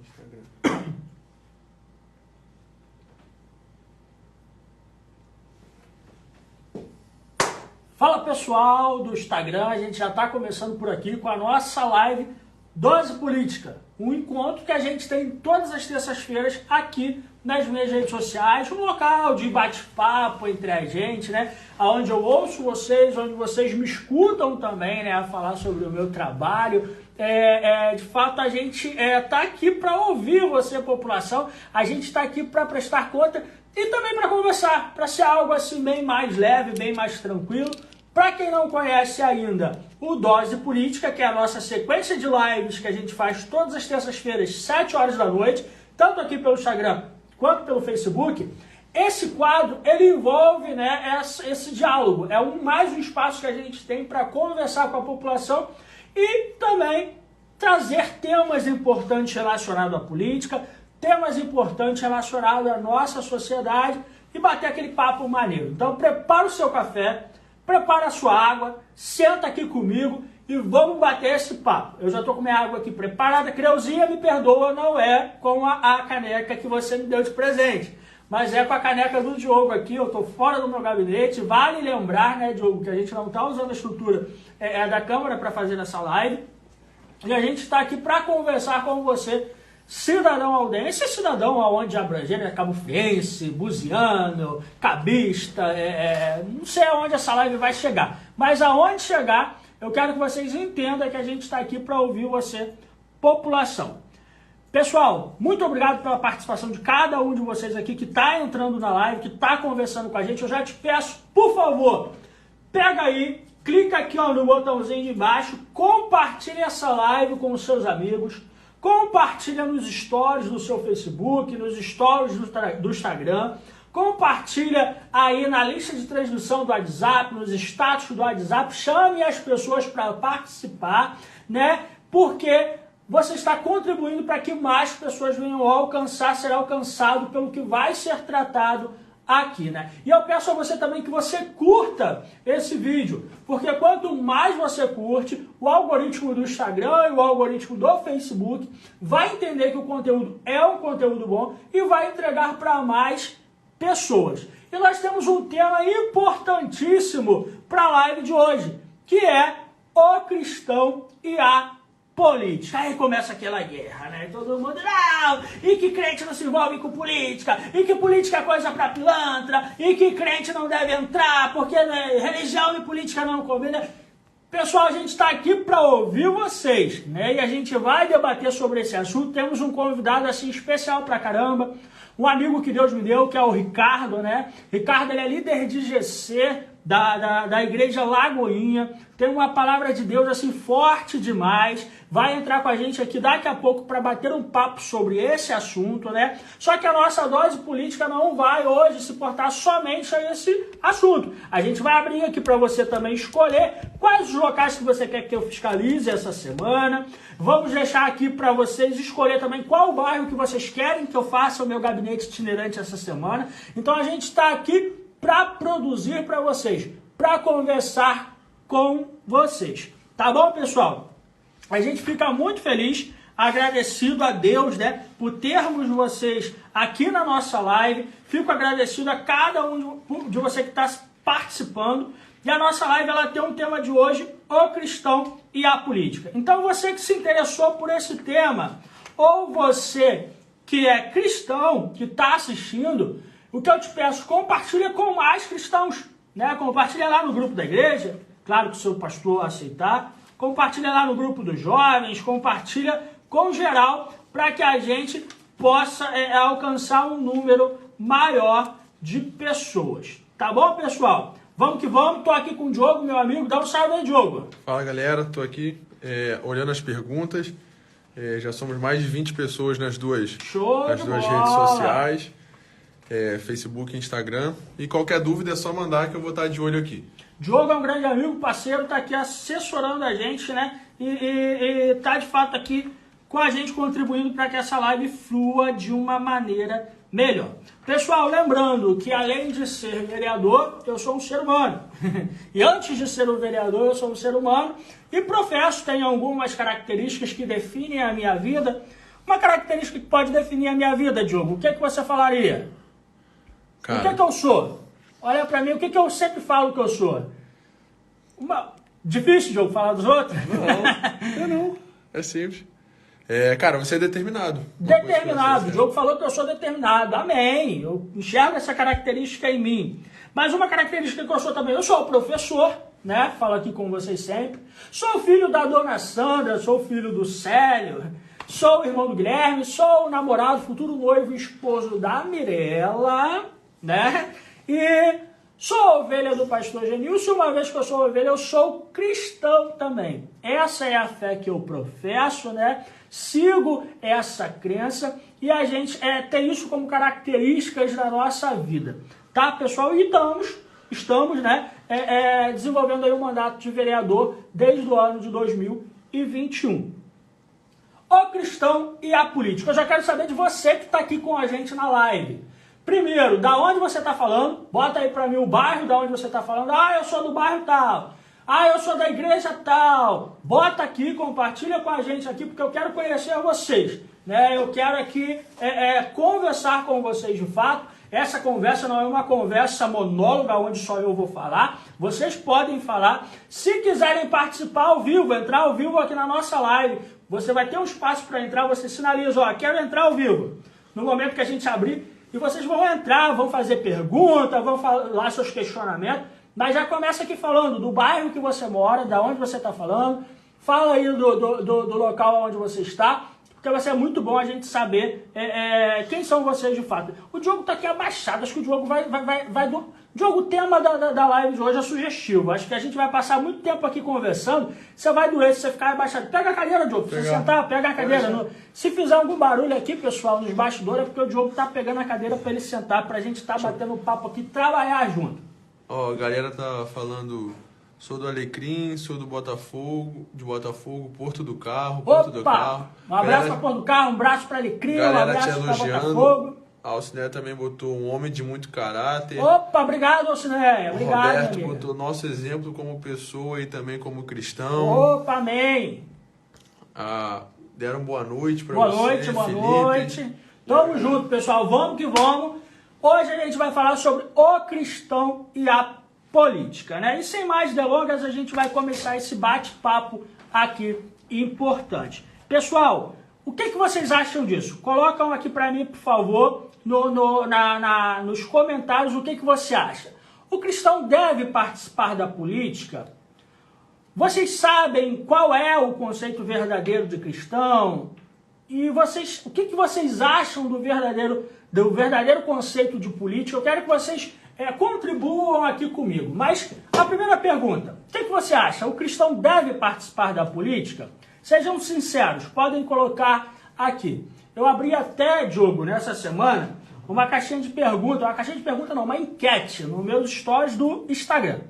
Instagram. Fala pessoal do Instagram, a gente já está começando por aqui com a nossa live Dose Política, um encontro que a gente tem todas as terças-feiras aqui nas minhas redes sociais, um local de bate-papo entre a gente, né? Onde eu ouço vocês, onde vocês me escutam também, né? A falar sobre o meu trabalho. De fato, a gente está aqui para ouvir você, população, a gente está aqui para prestar conta e também para conversar, para ser algo assim bem mais leve, bem mais tranquilo. Para quem não conhece ainda o Dose Política, que é a nossa sequência de lives que a gente faz todas as terças-feiras, 7 horas da noite, tanto aqui pelo Instagram quanto pelo Facebook, esse quadro ele envolve, né, esse diálogo. É mais um espaço que a gente tem para conversar com a população e também trazer temas importantes relacionados à política, temas importantes relacionados à nossa sociedade e bater aquele papo maneiro. Então prepara o seu café, prepara a sua água, senta aqui comigo e vamos bater esse papo. Eu já estou com minha água aqui preparada. Creuzinha, me perdoa, não é com a caneca que você me deu de presente, mas é com a caneca do Diogo aqui. Eu estou fora do meu gabinete. Vale lembrar, né, Diogo, que a gente não está usando a estrutura da câmera para fazer essa live. E a gente está aqui para conversar com você, cidadão aldense, cidadão aonde abranger, né? Cabofense, buziano, cabista, não sei aonde essa live vai chegar, mas aonde chegar, eu quero que vocês entendam que a gente está aqui para ouvir você, população. Pessoal, muito obrigado pela participação de cada um de vocês aqui que está entrando na live, que está conversando com a gente. Eu já te peço, por favor, pega aí, clica aqui no botãozinho de baixo, compartilha essa live com os seus amigos, compartilha nos stories do seu Facebook, nos stories do Instagram, compartilha aí na lista de transmissão do WhatsApp, nos status do WhatsApp, chame as pessoas para participar, né? Porque você está contribuindo para que mais pessoas venham alcançar, ser alcançado pelo que vai ser tratado aqui, né? E eu peço a você também que você curta esse vídeo, porque quanto mais você curte, o algoritmo do Instagram e o algoritmo do Facebook vai entender que o conteúdo é um conteúdo bom e vai entregar para mais pessoas. E nós temos um tema importantíssimo para a live de hoje, que é o cristão e a política. Aí começa aquela guerra, né? Todo mundo, não! E que crente não se envolve com política, e que política é coisa para pilantra, e que crente não deve entrar, porque né, religião e política não combinam. Pessoal, a gente está aqui para ouvir vocês, né? E a gente vai debater sobre esse assunto. Temos um convidado assim especial pra caramba, um amigo que Deus me deu, que é o Ricardo, né? Ricardo, ele é líder de GC da Igreja Lagoinha, tem uma palavra de Deus assim forte demais, vai entrar com a gente aqui daqui a pouco para bater um papo sobre esse assunto, né? Só que a nossa dose política não vai hoje se portar somente a esse assunto. A gente vai abrir aqui para você também escolher quais os locais que você quer que eu fiscalize essa semana. Vamos deixar aqui para vocês escolher também qual bairro que vocês querem que eu faça o meu gabinete itinerante essa semana. Então a gente está aqui para produzir para vocês, para conversar com vocês. Tá bom, pessoal? A gente fica muito feliz, agradecido a Deus, né, por termos vocês aqui na nossa live. Fico agradecido a cada um de você que está participando. E a nossa live ela tem um tema de hoje, o cristão e a política. Então você que se interessou por esse tema, ou você que é cristão, que está assistindo, o que eu te peço, compartilha com mais cristãos, né? Compartilha lá no grupo da igreja, claro que o seu pastor aceitar, compartilha lá no grupo dos jovens, compartilha com geral, para que a gente possa alcançar um número maior de pessoas. Tá bom, pessoal? Vamos que vamos, tô aqui com o Diogo, meu amigo, dá um salve aí, Diogo. Fala, galera, tô aqui olhando as perguntas, já somos mais de 20 pessoas nas duas redes sociais. Facebook e Instagram. E qualquer dúvida é só mandar que eu vou estar de olho aqui. Diogo é um grande amigo, parceiro, está aqui assessorando a gente, né? E está de fato aqui com a gente contribuindo para que essa live flua de uma maneira melhor. Pessoal, lembrando que além de ser vereador, eu sou um ser humano. E antes de ser um vereador, eu sou um ser humano. E professo, tem algumas características que definem a minha vida. Uma característica que pode definir a minha vida, Diogo, o que é que você falaria? Cara, O que é que eu sou? Olha pra mim, o que é que eu sempre falo que eu sou? Difícil, Diogo, falar dos outros? Não. É simples. Cara, você é determinado. Determinado. O Diogo falou que eu sou determinado. Amém. Eu enxergo essa característica em mim. Mas uma característica que eu sou também, eu sou o professor, né? Falo aqui com vocês sempre. Sou filho da dona Sandra, sou filho do Célio, sou o irmão do Guilherme, sou o namorado, futuro noivo e esposo da Mirella, né? E sou ovelha do pastor Genilson, uma vez que eu sou ovelha, eu sou cristão também. Essa é a fé que eu professo, né? Sigo essa crença e a gente tem isso como características da nossa vida. Tá, pessoal? E estamos né, desenvolvendo aí o mandato de vereador desde o ano de 2021. O cristão e a política. Eu já quero saber de você que está aqui com a gente na live. Primeiro, da onde você está falando? Bota aí para mim o bairro da onde você está falando. Ah, eu sou do bairro tal. Ah, eu sou da igreja tal. Bota aqui, compartilha com a gente aqui, porque eu quero conhecer vocês. Né? Eu quero aqui conversar com vocês de fato. Essa conversa não é uma conversa monóloga onde só eu vou falar. Vocês podem falar. Se quiserem participar ao vivo, entrar ao vivo aqui na nossa live, você vai ter um espaço para entrar, você sinaliza, ó, quero entrar ao vivo. No momento que a gente abrir, e vocês vão entrar, vão fazer perguntas, vão falar seus questionamentos, mas já começa aqui falando do bairro que você mora, da onde você está falando, fala aí do local onde você está, porque vai ser muito bom a gente saber quem são vocês de fato. O Diogo está aqui abaixado, acho que o Diogo vai do... Diogo, o tema da live de hoje é sugestivo. Acho que a gente vai passar muito tempo aqui conversando. Você vai doer se você ficar abaixado. Pega a cadeira, Diogo. Se você sentar, pega a cadeira. Se fizer algum barulho aqui, pessoal, nos bastidores, é porque o Diogo tá pegando a cadeira para ele sentar, pra gente estar batendo papo aqui, trabalhar junto. Ó, a galera tá falando... Sou do Alecrim, sou do Botafogo, Porto do Carro, Porto do Carro. Um abraço para Porto do Carro, um abraço para Alecrim, um abraço para Botafogo. A Alcineia também botou um homem de muito caráter. Opa, obrigado, Alcineia. Obrigado, o Roberto botou nosso exemplo como pessoa e também como cristão. Opa, amém. Deram boa noite para você, boa noite. Tamo junto, pessoal. Vamos que vamos. Hoje a gente vai falar sobre o cristão e a política, né? E sem mais delongas, a gente vai começar esse bate-papo aqui importante. Pessoal, o que vocês acham disso? Colocam aqui para mim, por favor, nos comentários o que você acha. O cristão deve participar da política? Vocês sabem qual é o conceito verdadeiro de cristão? E o que vocês acham do verdadeiro conceito de política? Eu quero que vocês contribuam aqui comigo. Mas a primeira pergunta, o que você acha? O cristão deve participar da política? Sejam sinceros, podem colocar aqui. Eu abri até, Diogo, nessa semana, uma caixinha de perguntas, uma enquete nos meus stories do Instagram.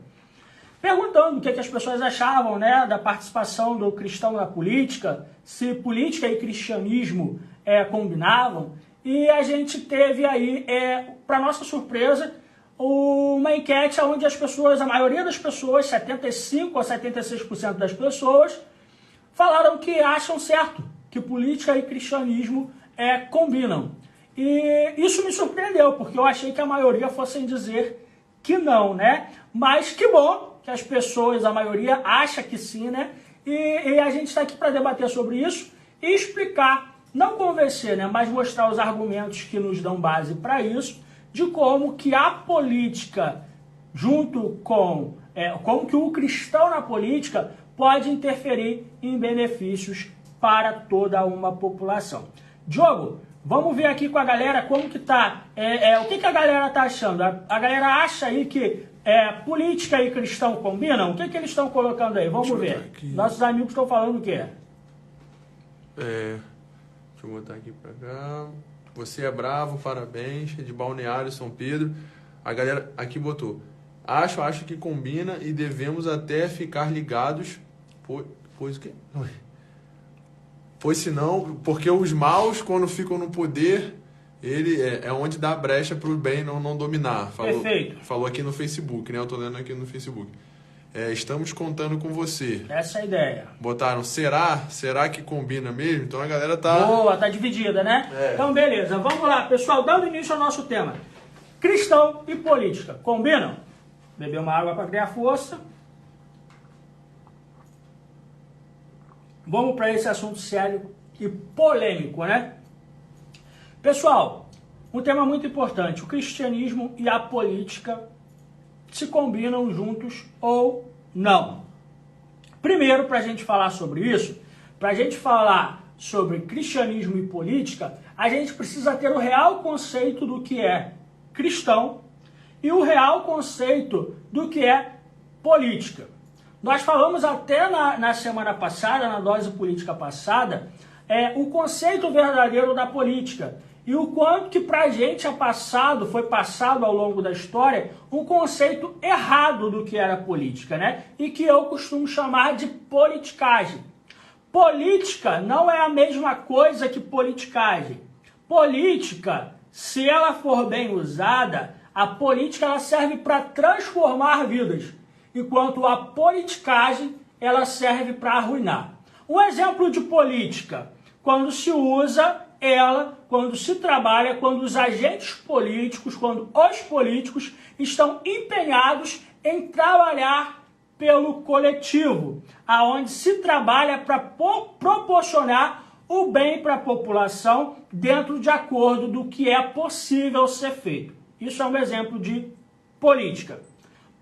Perguntando o que as pessoas achavam, né, da participação do cristão na política, se política e cristianismo combinavam. E a gente teve aí, para nossa surpresa, uma enquete onde a maioria das pessoas, 75% a 76% das pessoas, falaram que acham certo que política e cristianismo combinam. E isso me surpreendeu, porque eu achei que a maioria fossem dizer que não, né? Mas que bom que as pessoas, a maioria, acha que sim, né? E a gente está aqui para debater sobre isso e explicar, não convencer, né? Mas mostrar os argumentos que nos dão base para isso, de como que a política, junto com como que o cristão na política pode interferir em benefícios para toda uma população. Diogo, vamos ver aqui com a galera como que tá, o que a galera tá achando. A galera acha aí que política e cristão combinam? O que eles estão colocando aí? Vamos ver. Nossos amigos estão falando o quê? Deixa eu botar aqui pra cá. Você é bravo, parabéns. De Balneário, São Pedro. A galera aqui botou. Acho que combina e devemos até ficar ligados. Pois o quê? Pois senão, porque os maus, quando ficam no poder, ele é onde dá brecha para o bem não dominar. Perfeito. Falou aqui no Facebook, né? Eu tô lendo aqui no Facebook. Estamos contando com você. Essa é a ideia. Botaram será? Será que combina mesmo? Então a galera tá... Boa, tá dividida, né? Então beleza, vamos lá, pessoal, dando início ao nosso tema. Cristão e política, combinam? Beber uma água para criar força. Vamos para esse assunto sério e polêmico, né? Pessoal, um tema muito importante, o cristianismo e a política se combinam juntos ou não? Primeiro, para a gente falar sobre isso, para a gente falar sobre cristianismo e política, a gente precisa ter o real conceito do que é cristão e o real conceito do que é política. Nós falamos até na semana passada, na dose política passada, o conceito verdadeiro da política. E o quanto que pra gente foi passado ao longo da história, um conceito errado do que era política, né? E que eu costumo chamar de politicagem. Política não é a mesma coisa que politicagem. Política, se ela for bem usada, a política ela serve para transformar vidas, enquanto a politicagem ela serve para arruinar. Um exemplo de política, quando se usa quando se trabalha, quando os agentes políticos, quando os políticos estão empenhados em trabalhar pelo coletivo, aonde se trabalha para proporcionar o bem para a população dentro de acordo do que é possível ser feito. Isso é um exemplo de política.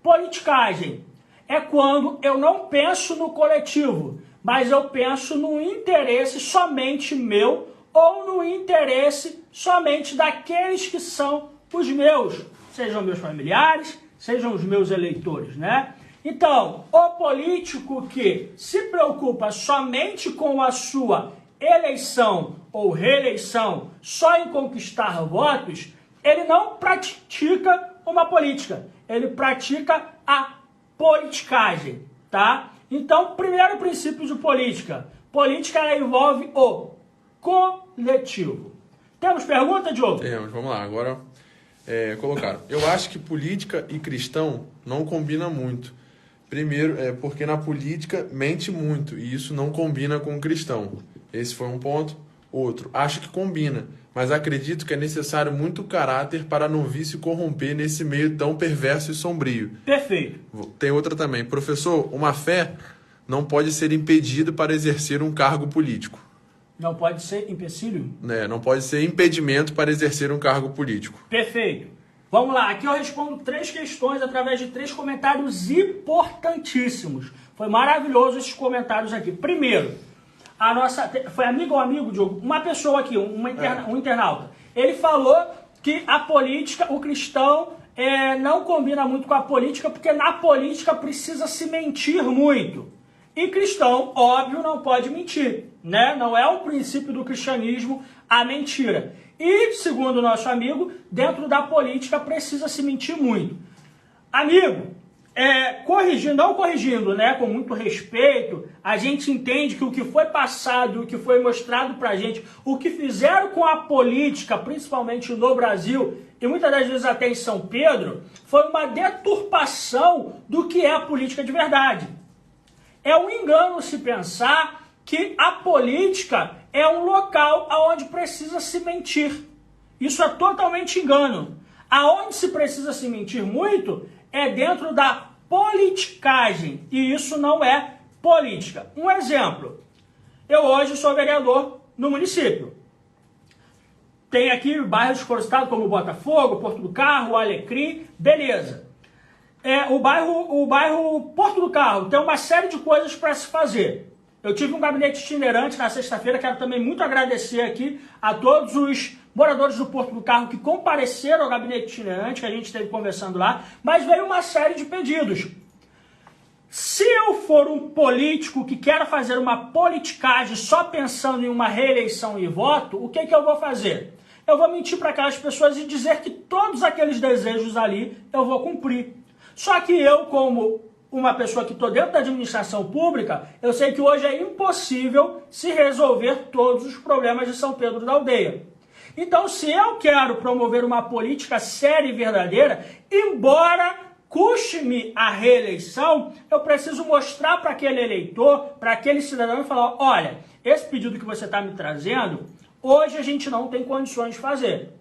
Politicagem é quando eu não penso no coletivo, mas eu penso no interesse somente meu ou no interesse somente daqueles que são os meus, sejam meus familiares, sejam os meus eleitores, né? Então, o político que se preocupa somente com a sua eleição ou reeleição, só em conquistar votos, ele não pratica uma política, ele pratica a politicagem, tá? Então, primeiro princípio de política. Política ela envolve o coletivo. Temos pergunta, Diogo? Temos, vamos lá. Agora, colocaram. Eu acho que política e cristão não combinam muito. Primeiro, porque na política mente muito, e isso não combina com o cristão. Esse foi um ponto. Outro, acho que combina, mas acredito que é necessário muito caráter para não vir se corromper nesse meio tão perverso e sombrio. Perfeito. Tem outra também. Professor, uma fé não pode ser impedida para exercer um cargo político. Não pode ser empecilho? Não pode ser impedimento para exercer um cargo político. Perfeito. Vamos lá, aqui eu respondo 3 questões através de 3 comentários importantíssimos. Foi maravilhoso esses comentários aqui. Primeiro, foi amigo ou amigo, Diogo? Uma pessoa aqui, um internauta. Ele falou que a política, o cristão, não combina muito com a política, porque na política precisa se mentir muito. E cristão, óbvio, não pode mentir, né? Não é o princípio do cristianismo a mentira. E, segundo o nosso amigo, dentro da política precisa se mentir muito. Amigo, não corrigindo, né, com muito respeito, a gente entende que o que foi passado, o que foi mostrado pra gente, o que fizeram com a política, principalmente no Brasil, e muitas das vezes até em São Pedro, foi uma deturpação do que é a política de verdade. É um engano se pensar que a política é um local onde precisa se mentir. Isso é totalmente engano. Aonde se precisa se mentir muito é dentro da politicagem. E isso não é política. Um exemplo. Eu hoje sou vereador no município. Tem aqui bairros desflorestados como Botafogo, Porto do Carro, Alecrim, beleza. O bairro Porto do Carro tem uma série de coisas para se fazer. Eu tive um gabinete itinerante na sexta-feira, quero também muito agradecer aqui a todos os moradores do Porto do Carro que compareceram ao gabinete itinerante, que a gente esteve conversando lá, mas veio uma série de pedidos. Se eu for um político que quer fazer uma politicagem só pensando em uma reeleição e voto, o que eu vou fazer? Eu vou mentir para aquelas pessoas e dizer que todos aqueles desejos ali eu vou cumprir. Só que eu, como uma pessoa que estou dentro da administração pública, eu sei que hoje é impossível se resolver todos os problemas de São Pedro da Aldeia. Então, se eu quero promover uma política séria e verdadeira, embora custe-me a reeleição, eu preciso mostrar para aquele eleitor, para aquele cidadão e falar, olha, esse pedido que você está me trazendo, hoje a gente não tem condições de fazer.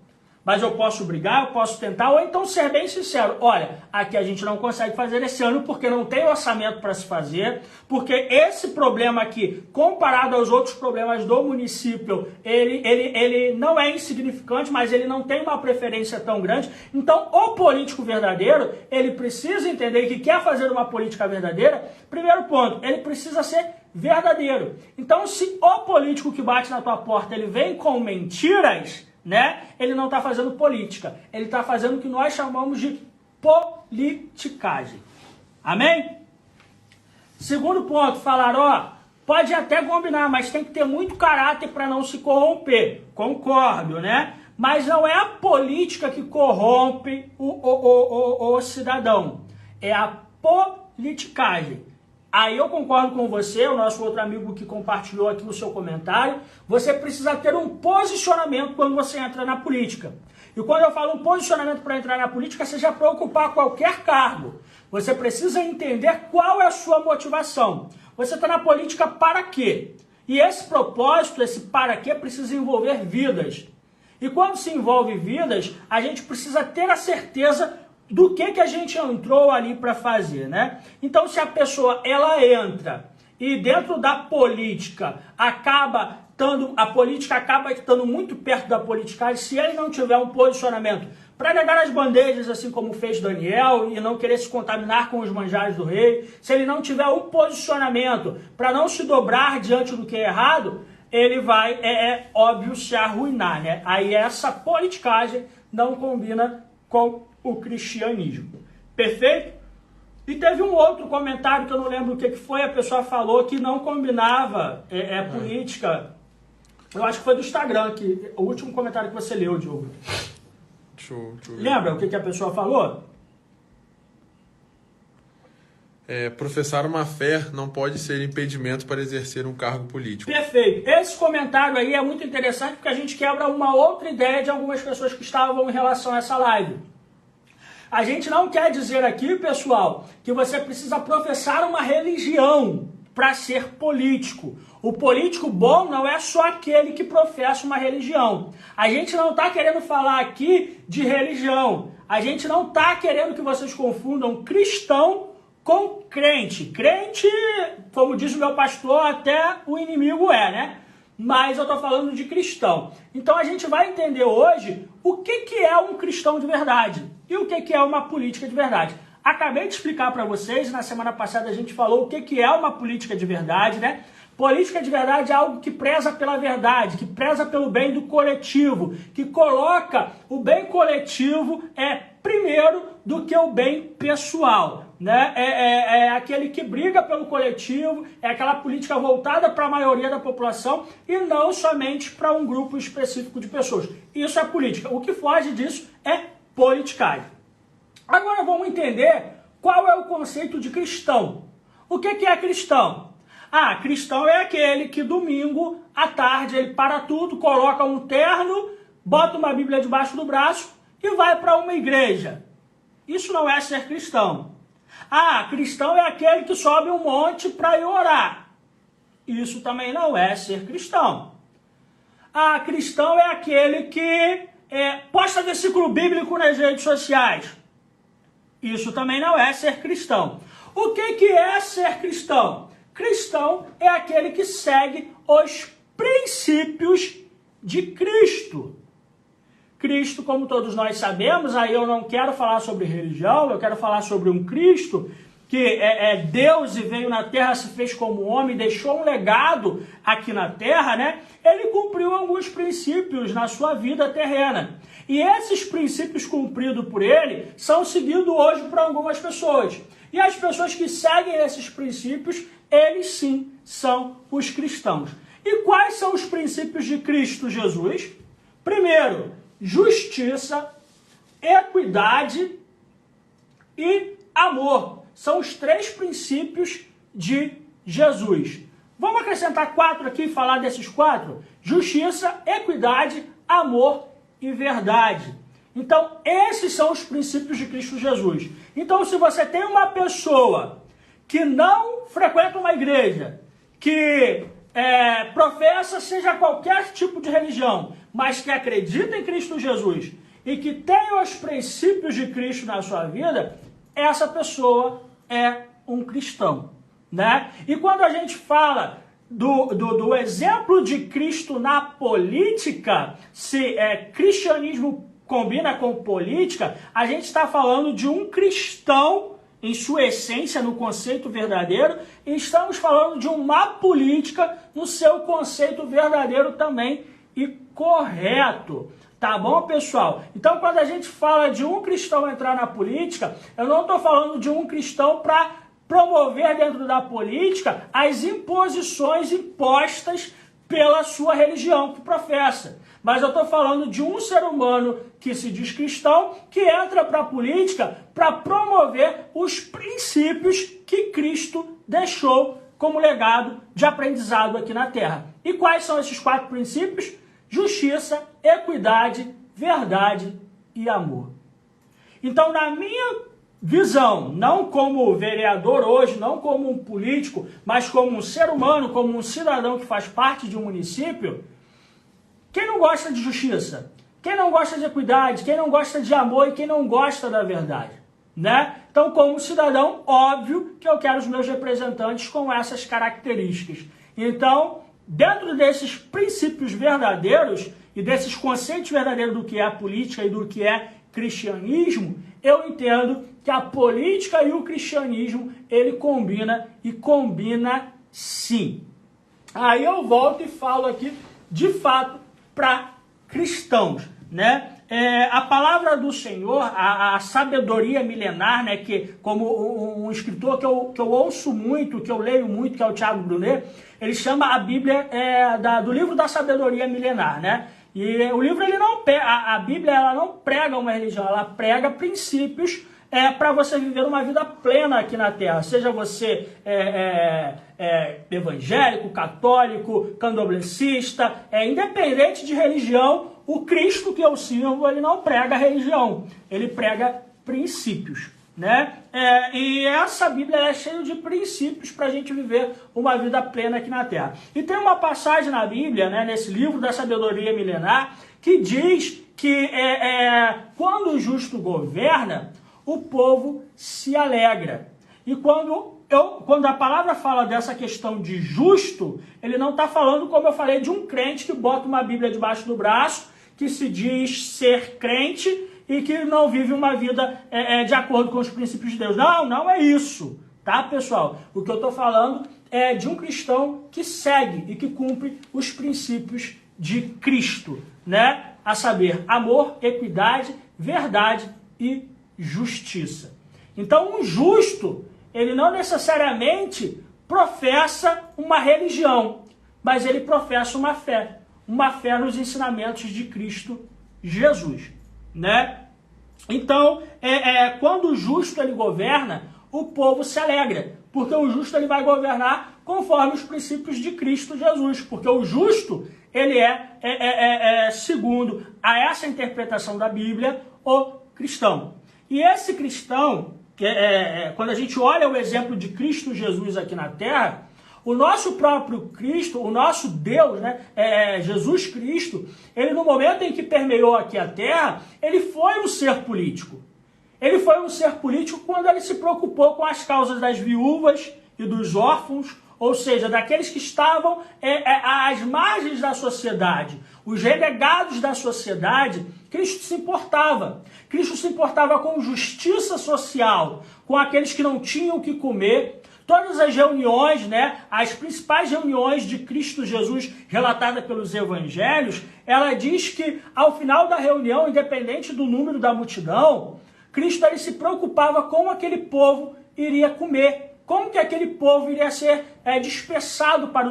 Mas eu posso brigar, eu posso tentar, ou então ser bem sincero. Olha, aqui a gente não consegue fazer esse ano porque não tem orçamento para se fazer, porque esse problema aqui, comparado aos outros problemas do município, ele não é insignificante, mas ele não tem uma preferência tão grande. Então, o político verdadeiro, ele precisa entender que quer fazer uma política verdadeira. Primeiro ponto, ele precisa ser verdadeiro. Então, se o político que bate na tua porta, ele vem com mentiras, né? Ele não está fazendo política, ele está fazendo o que nós chamamos de politicagem. Amém? Segundo ponto, falaram, ó, pode até combinar, mas tem que ter muito caráter para não se corromper. Concordo, né? Mas não é a política que corrompe o cidadão, é a politicagem. Aí eu concordo com você, o nosso outro amigo que compartilhou aqui no seu comentário, você precisa ter um posicionamento quando você entra na política. E quando eu falo um posicionamento para entrar na política, seja para ocupar qualquer cargo. Você precisa entender qual é a sua motivação. Você está na política para quê? E esse propósito, esse para quê, precisa envolver vidas. E quando se envolve vidas, a gente precisa ter a certeza do que a gente entrou ali para fazer, né? Então, se a pessoa, ela entra e dentro da política a política acaba estando muito perto da politicagem, se ele não tiver um posicionamento para negar as bandejas, assim como fez Daniel, e não querer se contaminar com os manjares do rei, se ele não tiver um posicionamento para não se dobrar diante do que é errado, ele vai, óbvio, se arruinar, né? Aí essa politicagem não combina com o cristianismo. Perfeito? E teve um outro comentário que eu não lembro o que foi, a pessoa falou que não combinava política. Eu acho que foi do Instagram, que o último comentário que você leu, Diogo. Deixa eu ver. Lembra o que a pessoa falou? Professar uma fé não pode ser impedimento para exercer um cargo político. Perfeito. Esse comentário aí é muito interessante porque a gente quebra uma outra ideia de algumas pessoas que estavam em relação a essa live. A gente não quer dizer aqui, pessoal, que você precisa professar uma religião para ser político. O político bom não é só aquele que professa uma religião. A gente não está querendo falar aqui de religião. A gente não está querendo que vocês confundam cristão com crente. Crente, como diz o meu pastor, até o inimigo né? Mas eu estou falando de cristão. Então a gente vai entender hoje o que é um cristão de verdade e o que é uma política de verdade. Acabei de explicar para vocês, na semana passada a gente falou o que é uma política de verdade, né? Política de verdade é algo que preza pela verdade, que preza pelo bem do coletivo, que coloca o bem coletivo primeiro do que o bem pessoal, né? É aquele que briga pelo coletivo, é aquela política voltada para a maioria da população e não somente para um grupo específico de pessoas. Isso é política. O que foge disso é politicagem. Agora vamos entender qual é o conceito de cristão. O que é cristão? Cristão é aquele que domingo à tarde ele para tudo, coloca um terno, bota uma Bíblia debaixo do braço e vai para uma igreja. Isso não é ser cristão. Cristão é aquele que sobe um monte para ir orar. Isso também não é ser cristão. Cristão é aquele que posta versículo bíblico nas redes sociais. Isso também não é ser cristão. O que é ser cristão? Cristão é aquele que segue os princípios de Cristo. Cristo, como todos nós sabemos, aí eu não quero falar sobre religião, eu quero falar sobre um Cristo que é Deus e veio na Terra, se fez como homem, deixou um legado aqui na Terra, né? Ele cumpriu alguns princípios na sua vida terrena. E esses princípios cumpridos por ele são seguidos hoje por algumas pessoas. E as pessoas que seguem esses princípios, eles sim são os cristãos. E quais são os princípios de Cristo Jesus? Primeiro, justiça, equidade e amor. São os 3 princípios de Jesus. Vamos acrescentar 4 aqui e falar desses 4? Justiça, equidade, amor e verdade. Então, esses são os princípios de Cristo Jesus. Então, se você tem uma pessoa que não frequenta uma igreja, que professa seja qualquer tipo de religião, mas que acredita em Cristo Jesus e que tem os princípios de Cristo na sua vida, essa pessoa é um cristão, né? E quando a gente fala do exemplo de Cristo na política, se cristianismo combina com política, a gente está falando de um cristão em sua essência, no conceito verdadeiro, e estamos falando de uma política no seu conceito verdadeiro também e correto. Tá bom, pessoal? Então, quando a gente fala de um cristão entrar na política, eu não estou falando de um cristão para promover dentro da política as imposições impostas pela sua religião que professa. Mas eu estou falando de um ser humano que se diz cristão, que entra para a política para promover os princípios que Cristo deixou como legado de aprendizado aqui na Terra. E quais são esses 4 princípios? Justiça, equidade, verdade e amor. Então, na minha visão, não como vereador hoje, não como um político, mas como um ser humano, como um cidadão que faz parte de um município, quem não gosta de justiça? Quem não gosta de equidade? Quem não gosta de amor e quem não gosta da verdade? Né? Então, como cidadão, óbvio que eu quero os meus representantes com essas características. Então, dentro desses princípios verdadeiros e desses conceitos verdadeiros do que é a política e do que é cristianismo, eu entendo que a política e o cristianismo, ele combina e combina sim. Aí eu volto e falo aqui, de fato, para cristãos, né? A palavra do Senhor, a sabedoria milenar, né, que como um escritor que eu ouço muito, que eu leio muito, que é o Thiago Brunet, ele chama a Bíblia do livro da sabedoria milenar, né? E o livro, ele não a Bíblia, ela não prega uma religião, ela prega princípios para você viver uma vida plena aqui na Terra. Seja você evangélico, católico, candomblessista, independente de religião, o Cristo que eu sirvo, ele não prega religião, ele prega princípios, né? E essa Bíblia é cheia de princípios para a gente viver uma vida plena aqui na Terra. E tem uma passagem na Bíblia, né, nesse livro da sabedoria milenar, que diz que quando o justo governa, o povo se alegra. E quando a palavra fala dessa questão de justo, ele não está falando, como eu falei, de um crente que bota uma Bíblia debaixo do braço, que se diz ser crente e que não vive uma vida de acordo com os princípios de Deus. Não é isso, tá, pessoal? O que eu estou falando é de um cristão que segue e que cumpre os princípios de Cristo, né? A saber, amor, equidade, verdade e justiça. Então, um justo, ele não necessariamente professa uma religião, mas ele professa uma fé nos ensinamentos de Cristo Jesus, né? Então, quando o justo ele governa, o povo se alegra, porque o justo ele vai governar conforme os princípios de Cristo Jesus, porque o justo ele segundo a essa interpretação da Bíblia, o cristão. E esse cristão, quando a gente olha o exemplo de Cristo Jesus aqui na Terra, o nosso próprio Cristo, o nosso Deus, né, Jesus Cristo, ele no momento em que permeou aqui a Terra, ele foi um ser político. Ele foi um ser político quando ele se preocupou com as causas das viúvas e dos órfãos, ou seja, daqueles que estavam às margens da sociedade, os renegados da sociedade. Cristo se importava. Cristo se importava com justiça social, com aqueles que não tinham o que comer. Todas as reuniões, né, as principais reuniões de Cristo Jesus relatadas pelos evangelhos, ela diz que ao final da reunião, independente do número da multidão, Cristo ele se preocupava como aquele povo iria comer, como que aquele povo iria ser dispersado para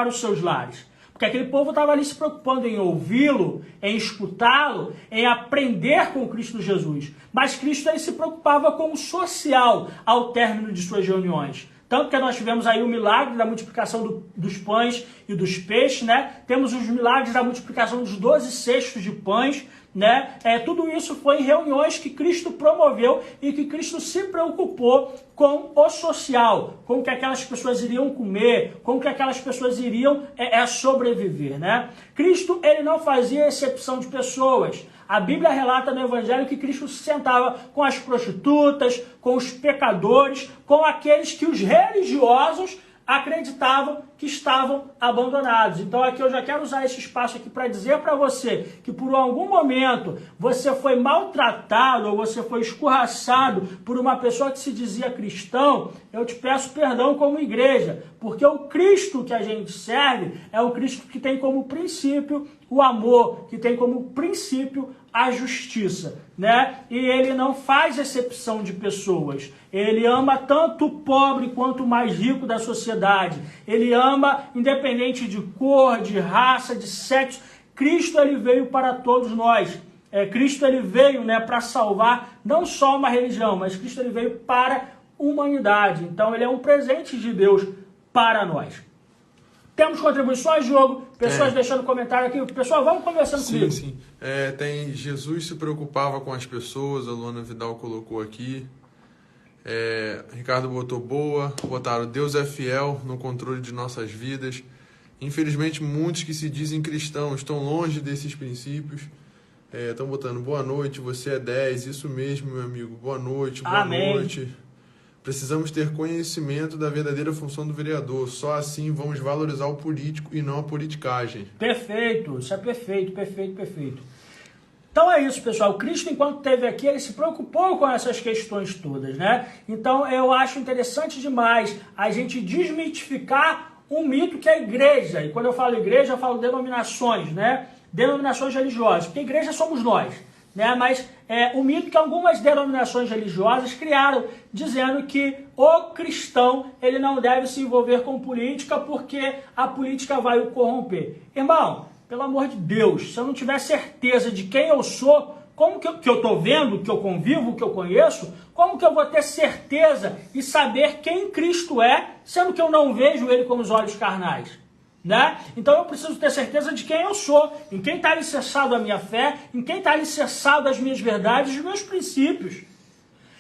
os seus lares. Porque aquele povo estava ali se preocupando em ouvi-lo, em escutá-lo, em aprender com Cristo Jesus. Mas Cristo ele se preocupava com o social ao término de suas reuniões. Tanto que nós tivemos aí o milagre da multiplicação dos pães e dos peixes, né? Temos os milagres da multiplicação dos 12 cestos de pães. né? Tudo isso foi em reuniões que Cristo promoveu e que Cristo se preocupou com o social, com o que aquelas pessoas iriam comer, com o que aquelas pessoas iriam sobreviver, né? Cristo, ele não fazia exceção de pessoas. A Bíblia relata no Evangelho que Cristo se sentava com as prostitutas, com os pecadores, com aqueles que os religiosos acreditavam que estavam abandonados. Então aqui eu já quero usar esse espaço aqui para dizer para você que por algum momento você foi maltratado ou você foi escorraçado por uma pessoa que se dizia cristão, eu te peço perdão como igreja, porque o Cristo que a gente serve é o Cristo que tem como princípio o amor, que tem como princípio a justiça, né? E ele não faz exceção de pessoas. Ele ama tanto o pobre quanto o mais rico da sociedade. Ele ama independente de cor, de raça, de sexo. Cristo, ele veio para todos nós. Cristo, ele veio, né, para salvar não só uma religião, mas Cristo, ele veio para a humanidade. Então, ele é um presente de Deus para nós. Temos contribuições, Diogo? Pessoas deixando comentário aqui. Pessoal, vamos conversando comigo. Sim. Tem Jesus se preocupava com as pessoas, a Luana Vidal colocou aqui. Ricardo botaram Deus é fiel no controle de nossas vidas. Infelizmente, muitos que se dizem cristãos estão longe desses princípios. Estão botando boa noite, você é 10, isso mesmo, meu amigo. Boa noite, boa Amém. noite. Precisamos ter conhecimento da verdadeira função do vereador. Só assim vamos valorizar o político e não a politicagem. Perfeito, isso é perfeito. Então é isso, pessoal. Cristo, enquanto esteve aqui, ele se preocupou com essas questões todas, né? Então eu acho interessante demais a gente desmitificar um mito que é a igreja. E quando eu falo igreja, eu falo denominações, né? Denominações religiosas, porque igreja somos nós, né? Mas o mito que algumas denominações religiosas criaram, dizendo que o cristão ele não deve se envolver com política porque a política vai o corromper. Irmão, pelo amor de Deus, se eu não tiver certeza de quem eu sou, como que eu estou vendo, que eu convivo, que eu conheço, como que eu vou ter certeza e saber quem Cristo é, sendo que eu não vejo ele com os olhos carnais? Né? Então eu preciso ter certeza de quem eu sou, em quem está alicerçado a minha fé, em quem está alicerçado as minhas verdades, os meus princípios.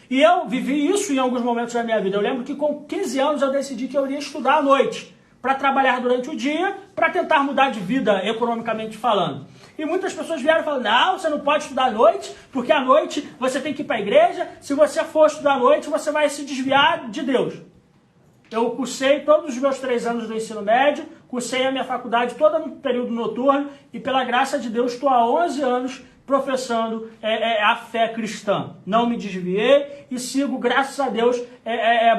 E eu vivi isso em alguns momentos da minha vida. Eu lembro que com 15 anos eu decidi que eu iria estudar à noite, para trabalhar durante o dia, para tentar mudar de vida economicamente falando. E muitas pessoas vieram falando, não, você não pode estudar à noite, porque à noite você tem que ir para a igreja, se você for estudar à noite você vai se desviar de Deus. Eu cursei todos os meus 3 anos do ensino médio, cursei a minha faculdade toda no período noturno e, pela graça de Deus, estou há 11 anos professando a fé cristã. Não me desviei e sigo, graças a Deus,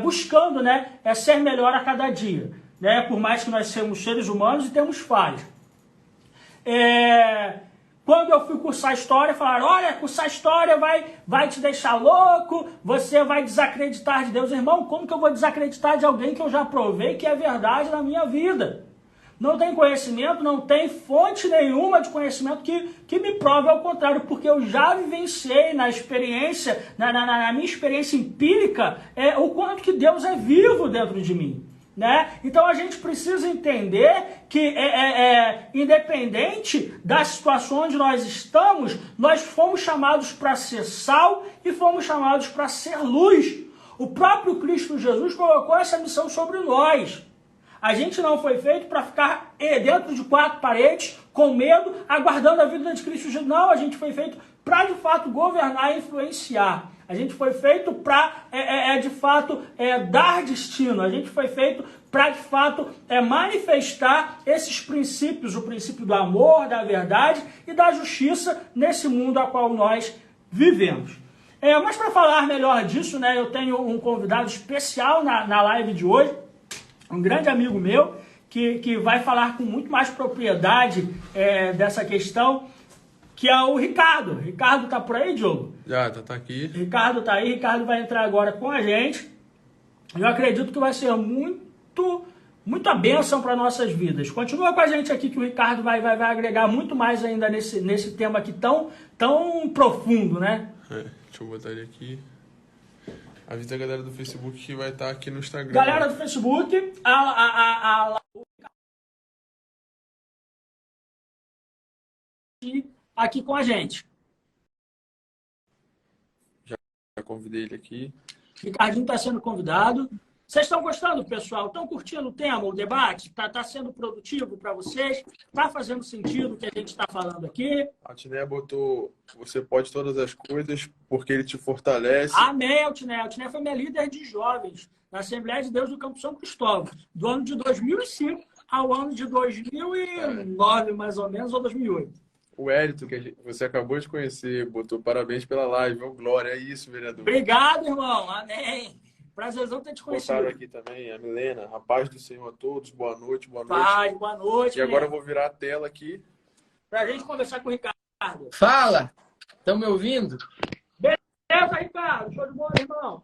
buscando, né, ser melhor a cada dia. Né? Por mais que nós sejamos seres humanos e temos falhas. Quando eu fui cursar História, falaram, olha, cursar História vai te deixar louco, você vai desacreditar de Deus. Irmão, como que eu vou desacreditar de alguém que eu já provei que é verdade na minha vida? Não tem conhecimento, não tem fonte nenhuma de conhecimento que me prove ao contrário, porque eu já vivenciei na experiência, na minha experiência empírica, o quanto que Deus é vivo dentro de mim. Né? Então a gente precisa entender que independente da situação onde nós estamos, nós fomos chamados para ser sal e fomos chamados para ser luz. O próprio Cristo Jesus colocou essa missão sobre nós. A gente não foi feito para ficar dentro de 4 paredes, com medo, aguardando a vida de Cristo Jesus. Não, a gente foi feito para de fato governar e influenciar. A gente foi feito para, de fato, dar destino. A gente foi feito para, de fato, manifestar esses princípios, o princípio do amor, da verdade e da justiça nesse mundo a qual nós vivemos. Mas para falar melhor disso, né, eu tenho um convidado especial na live de hoje, um grande amigo meu, que vai falar com muito mais propriedade dessa questão, que é o Ricardo. Ricardo tá por aí, Diogo? Já, tá aqui. Ricardo tá aí, Ricardo vai entrar agora com a gente. Eu acredito que vai ser muita bênção para nossas vidas. Continua com a gente aqui que o Ricardo vai agregar muito mais ainda nesse tema aqui tão profundo, né? Deixa eu botar ele aqui. Avisa a galera do Facebook que vai estar aqui no Instagram. Galera do Facebook, aqui com a gente. Já convidei ele aqui. Ricardinho está sendo convidado. Vocês estão gostando, pessoal? Estão curtindo o tema, o debate? Está sendo produtivo para vocês? Está fazendo sentido o que a gente está falando aqui? A Tiné botou: você pode todas as coisas porque ele te fortalece. Amém, Altiné. Altiné foi minha líder de jovens na Assembleia de Deus do Campo São Cristóvão, do ano de 2005 ao ano de 2009, mais ou menos, ou 2008. O Hélito, que você acabou de conhecer, botou parabéns pela live. Ô, Glória, é isso, vereador. Obrigado, irmão. Amém. Prazerzão ter te conhecido. Botaram aqui também a Milena. A paz do Senhor a todos. Boa noite, boa noite. Paz, boa noite. E agora eu vou virar a tela aqui. Pra gente conversar com o Ricardo. Fala! Estão me ouvindo? Beleza, Ricardo. Show de bola, irmão.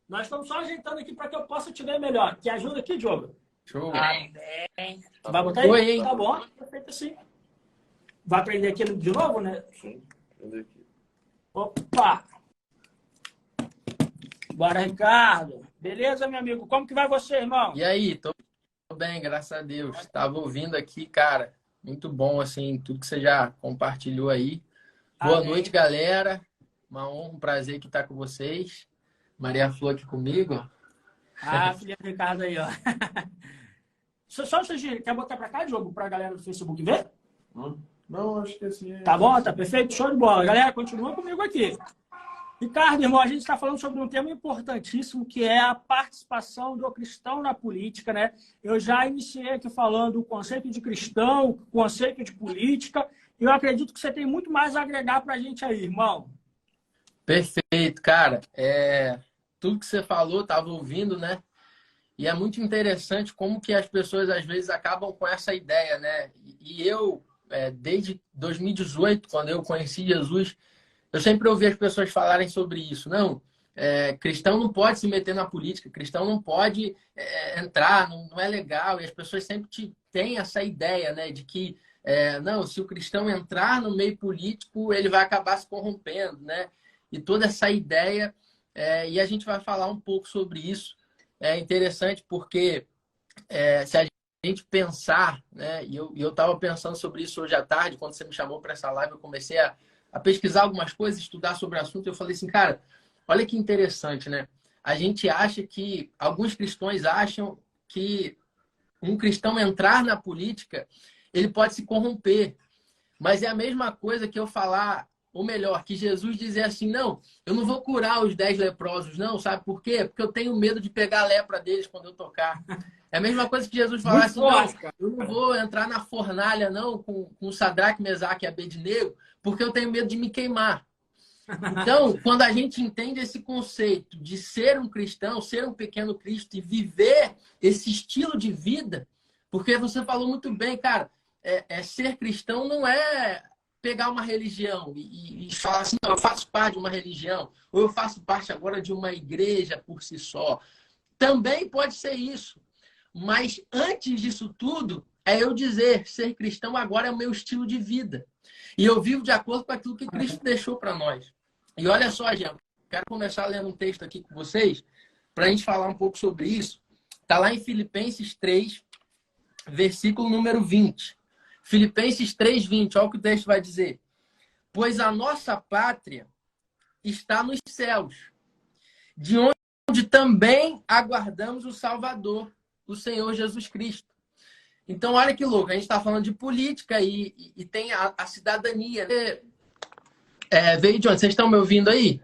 Nós estamos só ajeitando aqui para que eu possa te ver melhor. Que ajuda aqui, Diogo. Show. Amém. Vai botar aí? Oi, hein? Tá bom. Perfeito assim. Vai prender aqui de novo, né? Sim, prender aqui. Opa! Bora, Ricardo. Beleza, meu amigo? Como que vai você, irmão? E aí? Tô bem, graças a Deus. Estava ouvindo aqui, cara. Muito bom, assim, tudo que você já compartilhou aí. Boa Amém. noite, galera. Uma honra, um prazer que estar com vocês. Maria Flor aqui comigo. Ah, filha do Ricardo aí, ó. Só você quer botar pra cá, Diogo, pra galera do Facebook ver? Não, acho que assim... Tá bom? Tá perfeito? Show de bola. Galera, continua comigo aqui. Ricardo, irmão, a gente está falando sobre um tema importantíssimo, que é a participação do cristão na política, né? Eu já iniciei aqui falando o conceito de cristão, o conceito de política, e eu acredito que você tem muito mais a agregar para a gente aí, irmão. Perfeito, cara. Tudo que você falou, estava ouvindo, né? E é muito interessante como que as pessoas, às vezes, acabam com essa ideia, né? E eu, desde 2018, quando eu conheci Jesus, eu sempre ouvi as pessoas falarem sobre isso. Não, cristão não pode se meter na política, cristão não pode entrar, não é legal. E as pessoas sempre têm essa ideia, né, de que, não, se o cristão entrar no meio político, ele vai acabar se corrompendo, né? E toda essa ideia, e a gente vai falar um pouco sobre isso. É interessante porque se a gente pensar, né, e eu estava pensando sobre isso hoje à tarde, quando você me chamou para essa live, eu comecei a pesquisar algumas coisas, estudar sobre o assunto, eu falei assim, cara, olha que interessante, né? A gente acha que, alguns cristãos acham que um cristão entrar na política, ele pode se corromper. Mas é a mesma coisa que eu falar, ou melhor, que Jesus dizer assim, não, eu não vou curar os 10 leprosos, não, sabe por quê? Porque eu tenho medo de pegar a lepra deles quando eu tocar. É a mesma coisa que Jesus falar assim, não, eu não vou entrar na fornalha, não, com Sadraque, Mesaque e Abednego, porque eu tenho medo de me queimar. Então, quando a gente entende esse conceito de ser um cristão, ser um pequeno Cristo e viver esse estilo de vida, porque você falou muito bem, cara, ser cristão não é pegar uma religião e falar assim, não, eu faço parte de uma religião, ou eu faço parte agora de uma igreja por si só. Também pode ser isso. Mas antes disso tudo, é eu dizer, ser cristão agora é o meu estilo de vida. E eu vivo de acordo com aquilo que Cristo deixou para nós. E olha só, gente, quero começar lendo um texto aqui com vocês, para a gente falar um pouco sobre isso. Está lá em Filipenses 3, versículo número 20. Filipenses 3, 20, olha o que o texto vai dizer. Pois a nossa pátria está nos céus, de onde também aguardamos o Salvador, o Senhor Jesus Cristo. Então, olha que louco, a gente está falando de política e tem a cidadania. Veio de onde? Vocês estão me ouvindo aí?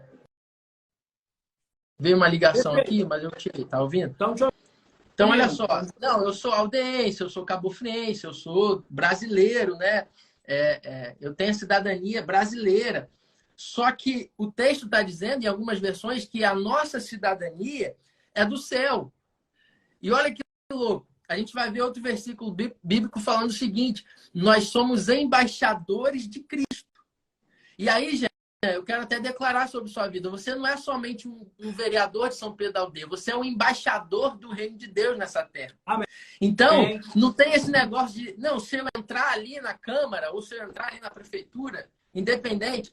Veio uma ligação aqui, mas eu tirei, tá ouvindo? Então, olha só. Não, eu sou aldense, eu sou cabofriense, eu sou brasileiro, né? Eu tenho a cidadania brasileira. Só que o texto está dizendo, em algumas versões, que a nossa cidadania é do céu. E olha que louco. A gente vai ver outro versículo bíblico falando o seguinte: nós somos embaixadores de Cristo. E aí, gente, eu quero até declarar sobre sua vida. Você não é somente um vereador de São Pedro da Aldeia. Você é um embaixador do reino de Deus nessa terra. Amém. Então, não tem esse negócio de, não, se eu entrar ali na Câmara ou se eu entrar ali na Prefeitura, independente,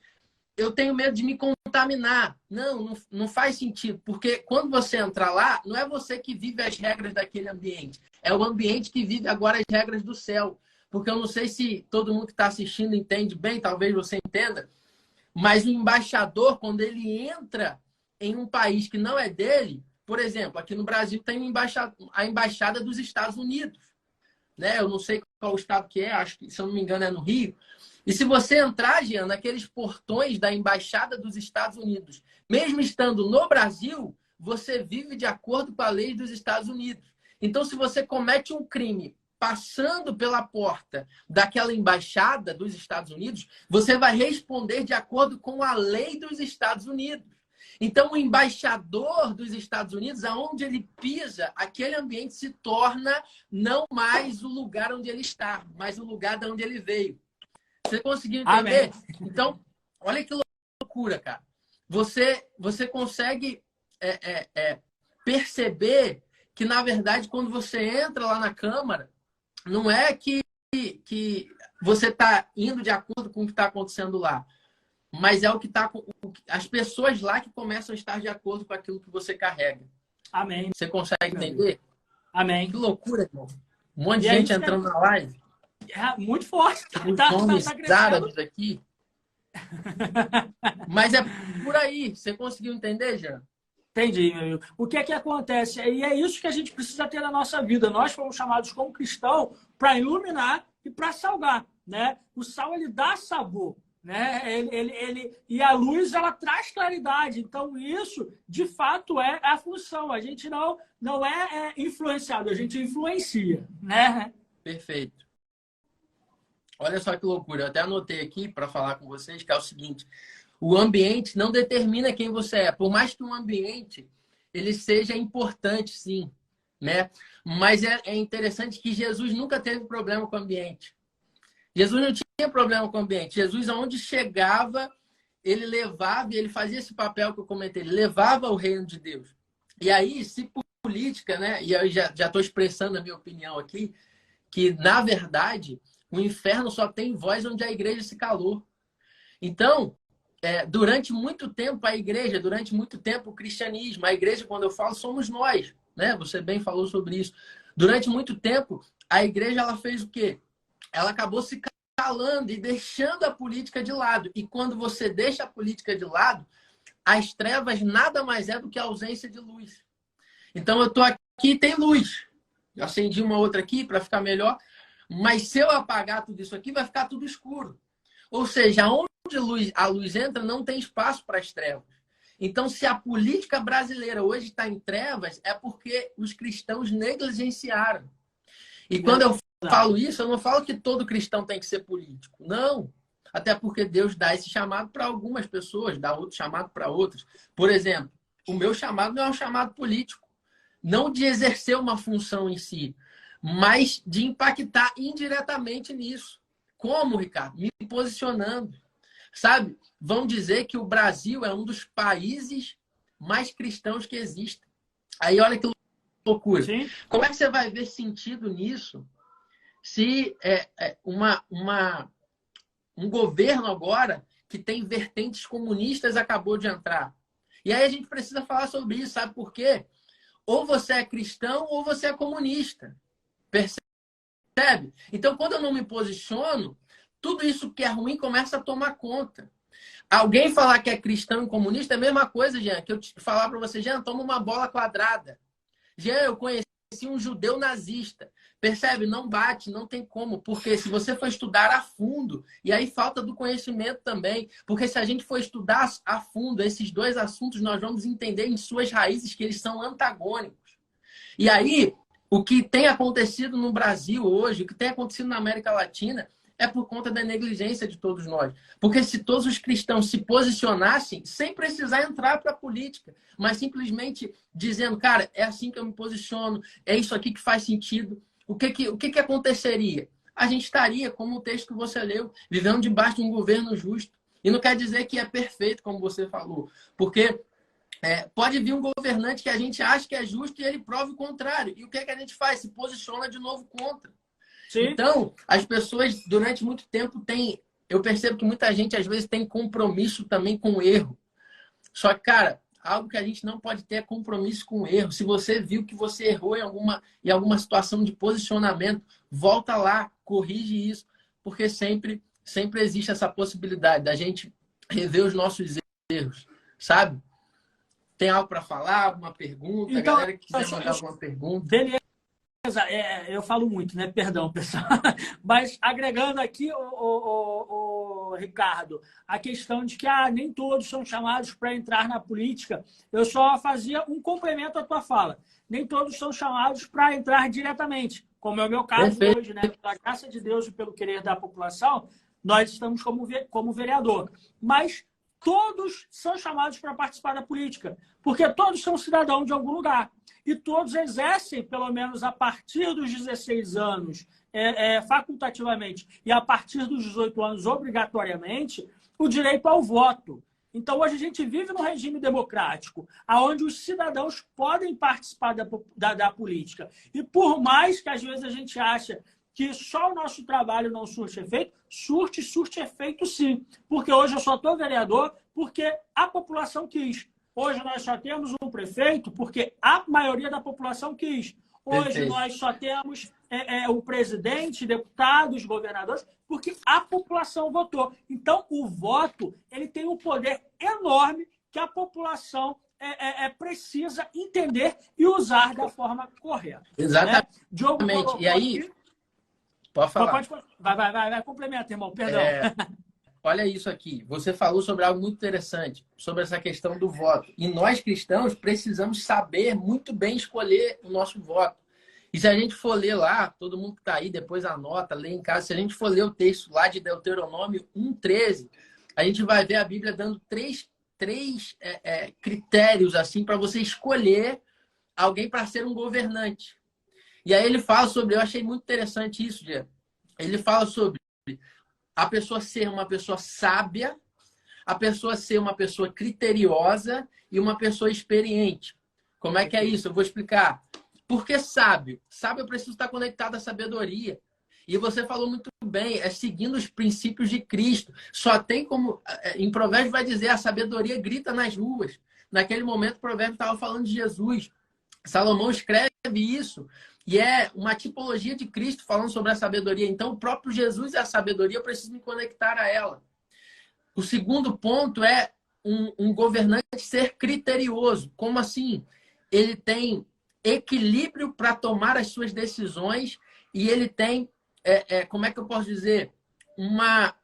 eu tenho medo de me contaminar. Não faz sentido. Porque quando você entrar lá, não é você que vive as regras daquele ambiente. É o ambiente que vive agora as regras do céu. Porque eu não sei se todo mundo que está assistindo entende bem, talvez você entenda. Mas o embaixador, quando ele entra em um país que não é dele, por exemplo, aqui no Brasil tem a embaixada dos Estados Unidos, né? Eu não sei qual o estado que é, acho que, se eu não me engano, é no Rio. E se você entrar, Jean, naqueles portões da embaixada dos Estados Unidos, mesmo estando no Brasil, você vive de acordo com a lei dos Estados Unidos. Então, se você comete um crime passando pela porta daquela embaixada dos Estados Unidos, você vai responder de acordo com a lei dos Estados Unidos. Então, o embaixador dos Estados Unidos, aonde ele pisa, aquele ambiente se torna não mais o lugar onde ele está, mas o lugar de onde ele veio. Você conseguiu entender? Amém. Então, olha que loucura, cara. Você consegue perceber que, na verdade, quando você entra lá na Câmara, não é que você está indo de acordo com o que está acontecendo lá, mas é o que está as pessoas lá que começam a estar de acordo com aquilo que você carrega. Amém. Você consegue entender? Amém. Que loucura, irmão. Um monte de gente entrando na live. É muito forte. Os nomes árabes aqui. Mas é por aí. Você conseguiu entender, Jean? Entendi, meu amigo. O que é que acontece? E é isso que a gente precisa ter na nossa vida. Nós fomos chamados como cristão para iluminar e para salgar, né? O sal, ele dá sabor, né? E a luz, ela traz claridade. Então, isso, de fato, é a função. A gente não é influenciado, a gente influencia, né? Perfeito. Olha só que loucura. Eu até anotei aqui para falar com vocês que é o seguinte: o ambiente não determina quem você é. Por mais que um ambiente ele seja importante, sim, né? Mas é interessante que Jesus nunca teve problema com o ambiente. Jesus não tinha problema com o ambiente. Jesus, aonde chegava, ele levava, e ele fazia esse papel que eu comentei, ele levava o reino de Deus. E aí, se política, né? E eu já estou expressando a minha opinião aqui, que, na verdade, o inferno só tem voz onde a igreja se calou. Então, durante muito tempo a igreja, durante muito tempo o cristianismo, a igreja, quando eu falo, somos nós, né? Você bem falou sobre isso. Durante muito tempo, a igreja, ela fez o quê? Ela acabou se calando e deixando a política de lado. E quando você deixa a política de lado, as trevas nada mais é do que a ausência de luz. Então, eu estou aqui e tem luz. Eu acendi uma outra aqui para ficar melhor. Mas se eu apagar tudo isso aqui, vai ficar tudo escuro. Ou seja, onde a luz entra, não tem espaço para as trevas. Então, se a política brasileira hoje está em trevas, é porque os cristãos negligenciaram. E quando eu falo isso, eu não falo que todo cristão tem que ser político. Não. Até porque Deus dá esse chamado para algumas pessoas, dá outro chamado para outras. Por exemplo, o meu chamado não é um chamado político. Não de exercer uma função em si, mas de impactar indiretamente nisso. Como, Ricardo? Me posicionando. Sabe? Vão dizer que o Brasil é um dos países mais cristãos que existem. Aí olha que loucura. Sim. Como é que você vai ver sentido nisso se um governo agora que tem vertentes comunistas acabou de entrar? E aí a gente precisa falar sobre isso, sabe por quê? Ou você é cristão ou você é comunista. Percebe? Então, quando eu não me posiciono, tudo isso que é ruim começa a tomar conta. Alguém falar que é cristão e comunista é a mesma coisa, Jean, que eu falar para você, Jean, toma uma bola quadrada. Jean, eu conheci um judeu nazista. Percebe? Não bate, não tem como. Porque se você for estudar a fundo, e aí falta do conhecimento também, porque se a gente for estudar a fundo esses dois assuntos, nós vamos entender em suas raízes que eles são antagônicos. E aí, o que tem acontecido no Brasil hoje, o que tem acontecido na América Latina, é por conta da negligência de todos nós. Porque se todos os cristãos se posicionassem, sem precisar entrar para a política, mas simplesmente dizendo, cara, é assim que eu me posiciono, é isso aqui que faz sentido, o que aconteceria? A gente estaria, como o texto que você leu, vivendo debaixo de um governo justo. E não quer dizer que é perfeito, como você falou. Porque pode vir um governante que a gente acha que é justo e ele prova o contrário. E o que a gente faz? Se posiciona de novo contra. Sim. Então, as pessoas, durante muito tempo, eu percebo que muita gente, às vezes, tem compromisso também com o erro. Só que, cara, algo que a gente não pode ter é compromisso com o erro. Se você viu que você errou em alguma situação de posicionamento, volta lá, corrige isso, porque sempre existe essa possibilidade da gente rever os nossos erros, sabe? Tem algo para falar? Alguma pergunta? Então, A galera que quiser mandar alguma pergunta. Beleza. Eu falo muito, né? Perdão, pessoal. Mas agregando aqui, Ricardo, a questão de que nem todos são chamados para entrar na política, eu só fazia um complemento à tua fala. Nem todos são chamados para entrar diretamente, como é o meu caso hoje, né? Pela graça de Deus e pelo querer da população, nós estamos como vereador. Mas todos são chamados para participar da política, porque todos são cidadãos de algum lugar. E todos exercem, pelo menos a partir dos 16 anos, facultativamente, e a partir dos 18 anos, obrigatoriamente, o direito ao voto. Então, hoje a gente vive num regime democrático, onde os cidadãos podem participar da política. E por mais que às vezes a gente acha que só o nosso trabalho não surte efeito, surte efeito sim. Porque hoje eu só estou vereador porque a população quis. Hoje nós só temos um prefeito porque a maioria da população quis. Hoje nós só temos o presidente, deputados, governadores, porque a população votou. Então, o voto ele tem um poder enorme que a população precisa entender e usar da forma correta. Exatamente. Né? Diogo e aí... Aqui... Pode falar. Vai, complementa, irmão. Perdão. Olha isso aqui. Você falou sobre algo muito interessante, sobre essa questão do voto. E nós, cristãos, precisamos saber muito bem escolher o nosso voto. E se a gente for ler lá, todo mundo que está aí, depois anota, lê em casa. Se a gente for ler o texto lá de Deuteronômio 1:13, a gente vai ver a Bíblia dando três critérios assim para você escolher alguém para ser um governante. E aí ele fala sobre, eu achei muito interessante isso, Diego. Ele fala sobre a pessoa ser uma pessoa sábia, a pessoa ser uma pessoa criteriosa e uma pessoa experiente. Como é que é isso? Eu vou explicar. Por que sábio? Sábio eu preciso estar conectado à sabedoria. E você falou muito bem, seguindo os princípios de Cristo. Só tem como... Em Provérbios vai dizer, a sabedoria grita nas ruas. Naquele momento, o Provérbio estava falando de Jesus. Salomão escreve isso. E é uma tipologia de Cristo falando sobre a sabedoria. Então, o próprio Jesus é a sabedoria, eu preciso me conectar a ela. O segundo ponto é um governante ser criterioso. Como assim? Ele tem equilíbrio para tomar as suas decisões e ele tem, como é que eu posso dizer? Uma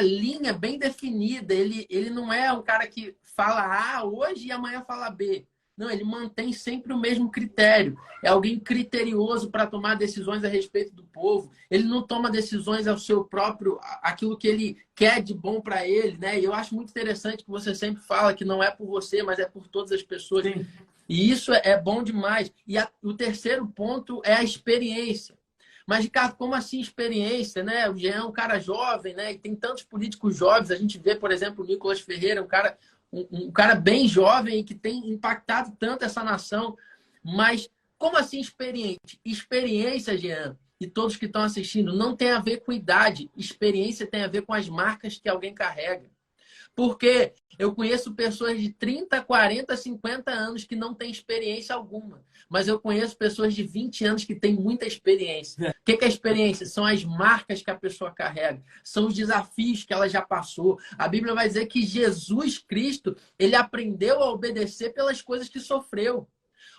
linha bem definida. Ele não é um cara que fala A hoje e amanhã fala B. Não, ele mantém sempre o mesmo critério. É alguém criterioso para tomar decisões a respeito do povo. Ele não toma decisões ao seu próprio, aquilo que ele quer de bom para ele, né? E eu acho muito interessante que você sempre fala que não é por você, mas é por todas as pessoas. Sim. E isso é bom demais. E o terceiro ponto é a experiência. Mas, Ricardo, como assim experiência, né? O Jean é um cara jovem, né? E tem tantos políticos jovens. A gente vê, por exemplo, o Nicolas Ferreira, um cara bem jovem e que tem impactado tanto essa nação. Mas como assim experiente? Experiência, Jean, e todos que estão assistindo, não tem a ver com idade. Experiência tem a ver com as marcas que alguém carrega. Porque eu conheço pessoas de 30, 40, 50 anos que não têm experiência alguma. Mas eu conheço pessoas de 20 anos que têm muita experiência. O que é experiência? São as marcas que a pessoa carrega. São os desafios que ela já passou. A Bíblia vai dizer que Jesus Cristo, ele aprendeu a obedecer pelas coisas que sofreu.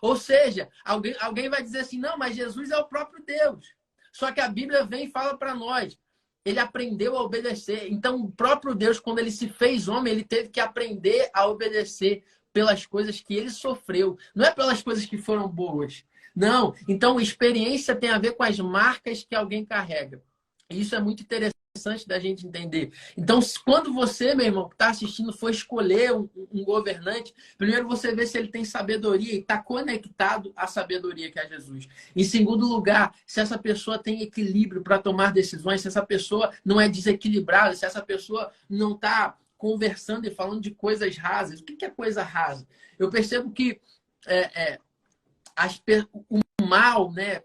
Ou seja, alguém vai dizer assim, não, mas Jesus é o próprio Deus. Só que a Bíblia vem e fala para nós, ele aprendeu a obedecer. Então, o próprio Deus, quando ele se fez homem, ele teve que aprender a obedecer pelas coisas que ele sofreu. Não é pelas coisas que foram boas. Não. Então, experiência tem a ver com as marcas que alguém carrega. E isso é muito interessante da gente entender. Então, quando você, meu irmão, que está assistindo, for escolher um governante, primeiro você vê se ele tem sabedoria e está conectado à sabedoria que é Jesus. Em segundo lugar, se essa pessoa tem equilíbrio para tomar decisões, se essa pessoa não é desequilibrada, se essa pessoa não está conversando e falando de coisas rasas. O que é coisa rasa? Eu percebo que o mal, né?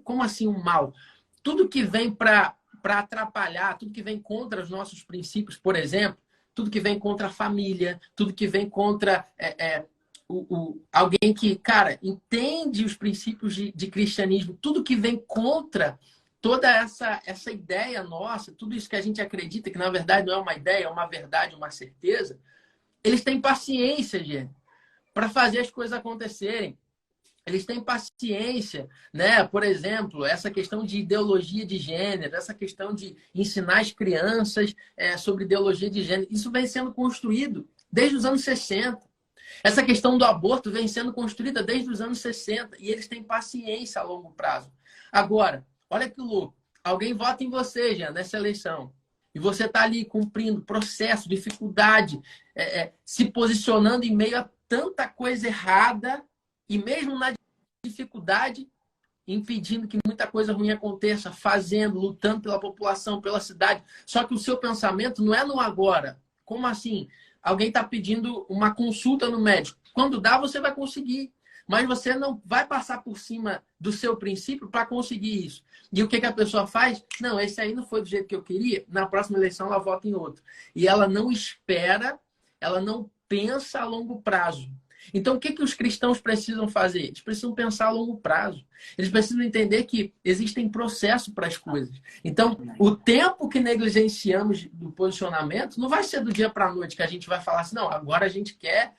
Como assim o mal? Tudo que vem para atrapalhar, tudo que vem contra os nossos princípios, por exemplo, tudo que vem contra a família, tudo que vem contra alguém que, cara, entende os princípios de cristianismo, tudo que vem contra toda essa ideia nossa, tudo isso que a gente acredita que na verdade não é uma ideia, é uma verdade, uma certeza, eles têm paciência, gente, para fazer as coisas acontecerem. Eles têm paciência, né? Por exemplo, essa questão de ideologia de gênero, essa questão de ensinar as crianças sobre ideologia de gênero, isso vem sendo construído desde os anos 60. Essa questão do aborto vem sendo construída desde os anos 60 e eles têm paciência a longo prazo. Agora, olha que louco, alguém vota em você, Jean, nessa eleição, e você está ali cumprindo processo, dificuldade, se posicionando em meio a tanta coisa errada, e mesmo na dificuldade, impedindo que muita coisa ruim aconteça, fazendo, lutando pela população, pela cidade. Só que o seu pensamento não é no agora. Como assim? Alguém está pedindo uma consulta no médico. Quando dá, você vai conseguir. Mas você não vai passar por cima do seu princípio para conseguir isso. E o que a pessoa faz? Não, esse aí não foi do jeito que eu queria. Na próxima eleição, ela vota em outro. E ela não espera, ela não pensa a longo prazo. Então, o que os cristãos precisam fazer? Eles precisam pensar a longo prazo. Eles precisam entender que existem processos para as coisas. Então, o tempo que negligenciamos do posicionamento não vai ser do dia para a noite que a gente vai falar assim, não, agora a gente quer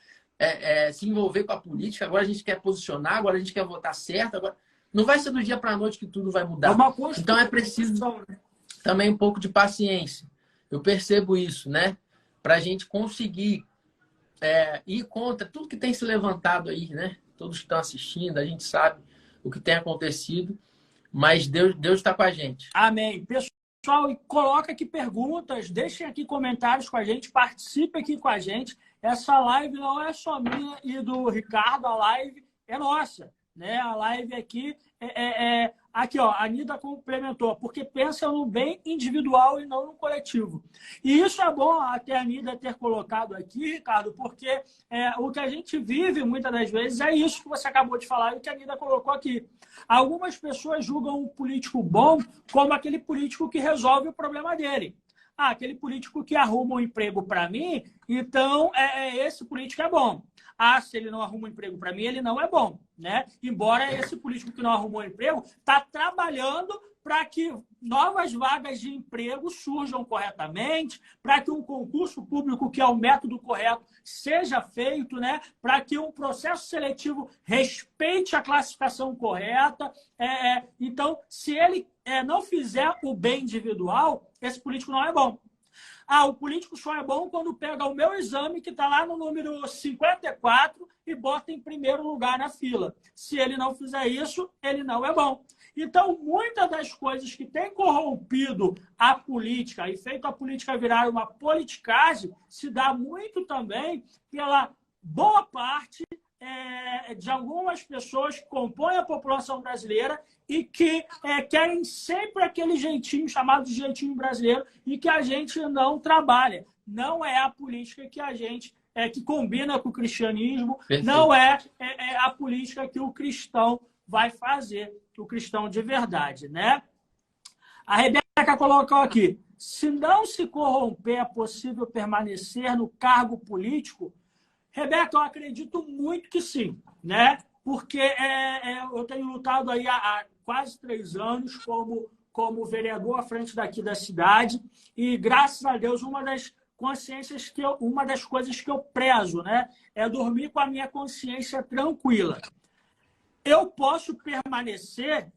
se envolver com a política, agora a gente quer posicionar, agora a gente quer votar certo. Agora... Não vai ser do dia para a noite que tudo vai mudar. Então, é preciso também um pouco de paciência. Eu percebo isso, né? Para a gente conseguir ir contra tudo que tem se levantado aí, né? Todos que estão assistindo, a gente sabe o que tem acontecido, mas Deus está com a gente. Amém. Pessoal, coloca aqui perguntas, deixem aqui comentários com a gente, participe aqui com a gente. Essa live não é só minha e do Ricardo, a live é nossa, né? A live aqui aqui, ó, a Anida complementou, porque pensa no bem individual e não no coletivo. E isso é bom até a Anida ter colocado aqui, Ricardo, porque o que a gente vive muitas das vezes é isso que você acabou de falar e o que a Anida colocou aqui. Algumas pessoas julgam um político bom como aquele político que resolve o problema dele. Ah, aquele político que arruma um emprego para mim, então esse político é bom. Ah, se ele não arruma um emprego para mim, ele não é bom, né? Embora esse político que não arrumou um emprego está trabalhando para que novas vagas de emprego surjam corretamente, para que um concurso público, que é o método correto, seja feito, né? Para que um processo seletivo respeite a classificação correta. Então, se ele não fizer o bem individual, esse político não é bom. Ah, o político só é bom quando pega o meu exame, que está lá no número 54, e bota em primeiro lugar na fila. Se ele não fizer isso, ele não é bom. Então, muitas das coisas que têm corrompido a política e feito a política virar uma politicagem se dá muito também pela boa parte de algumas pessoas que compõem a população brasileira e que querem sempre aquele jeitinho chamado de jeitinho brasileiro e que a gente não trabalha. Não é a política que a gente que combina com o cristianismo. Perfeito. Não é a política que o cristão vai fazer, o cristão de verdade, né? A Rebeca colocou aqui: se não se corromper, é possível permanecer no cargo político? Rebeca, eu acredito muito que sim, né? Porque eu tenho lutado aí há quase 3 anos como vereador à frente daqui da cidade e, graças a Deus, uma das coisas que eu prezo, né, é dormir com a minha consciência tranquila. Eu posso permanecer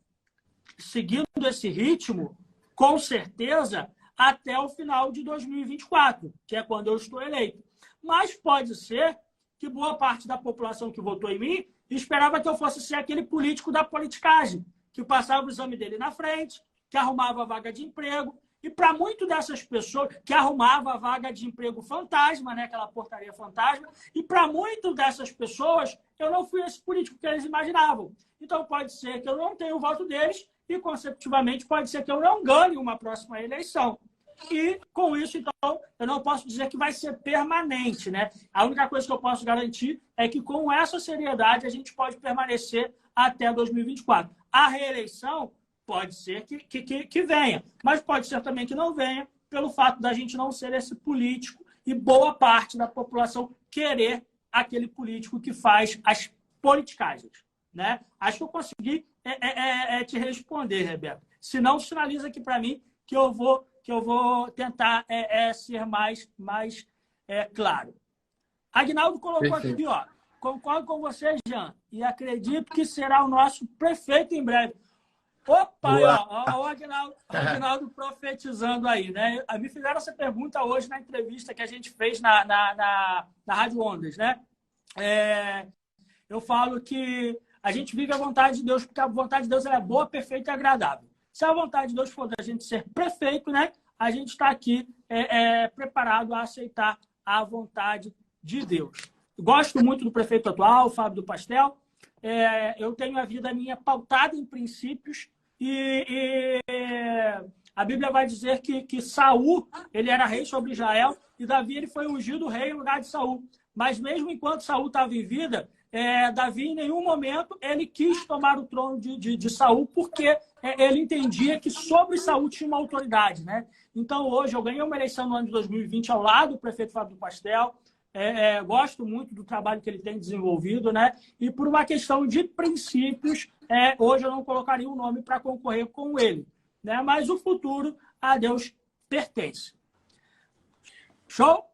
seguindo esse ritmo, com certeza, até o final de 2024, que é quando eu estou eleito. Mas pode ser que boa parte da população que votou em mim esperava que eu fosse ser aquele político da politicagem, que passava o exame dele na frente, que arrumava a vaga de emprego. E para muito dessas pessoas, que arrumava a vaga de emprego fantasma, né, aquela portaria fantasma, e para muito dessas pessoas, eu não fui esse político que eles imaginavam. Então pode ser que eu não tenha o voto deles e, consecutivamente, pode ser que eu não ganhe uma próxima eleição. E, com isso, então, eu não posso dizer que vai ser permanente, né? A única coisa que eu posso garantir é que, com essa seriedade, a gente pode permanecer até 2024. A reeleição pode ser que venha, mas pode ser também que não venha, pelo fato da gente não ser esse político e boa parte da população querer aquele político que faz as politicagens, né? Acho que eu consegui te responder, Rebeca. Se não, sinaliza aqui para mim que eu vou tentar ser mais claro. Aguinaldo colocou aqui, ó. Concordo com você, Jean, e acredito que será o nosso prefeito em breve. Opa, ó, o Aguinaldo profetizando aí, né? Me fizeram essa pergunta hoje na entrevista que a gente fez na Rádio Ondas, né? Eu falo que a gente vive a vontade de Deus, porque a vontade de Deus é boa, perfeita e agradável. Se a vontade de Deus for da gente ser prefeito, né? A gente está aqui preparado a aceitar a vontade de Deus. Gosto muito do prefeito atual, Fábio do Pastel. Eu tenho a vida minha pautada em princípios e a Bíblia vai dizer que Saul, ele era rei sobre Israel e Davi ele foi ungido rei no lugar de Saul. Mas mesmo enquanto Saul estava em vida, Davi em nenhum momento ele quis tomar o trono de Saul porque ele entendia que sobre Saul tinha uma autoridade, né? Então hoje eu ganhei uma eleição no ano de 2020 ao lado do prefeito Fábio do Pastel. Gosto muito do trabalho que ele tem desenvolvido, né? E por uma questão de princípios, hoje eu não colocaria um nome para concorrer com ele, né? Mas o futuro a Deus pertence. Show?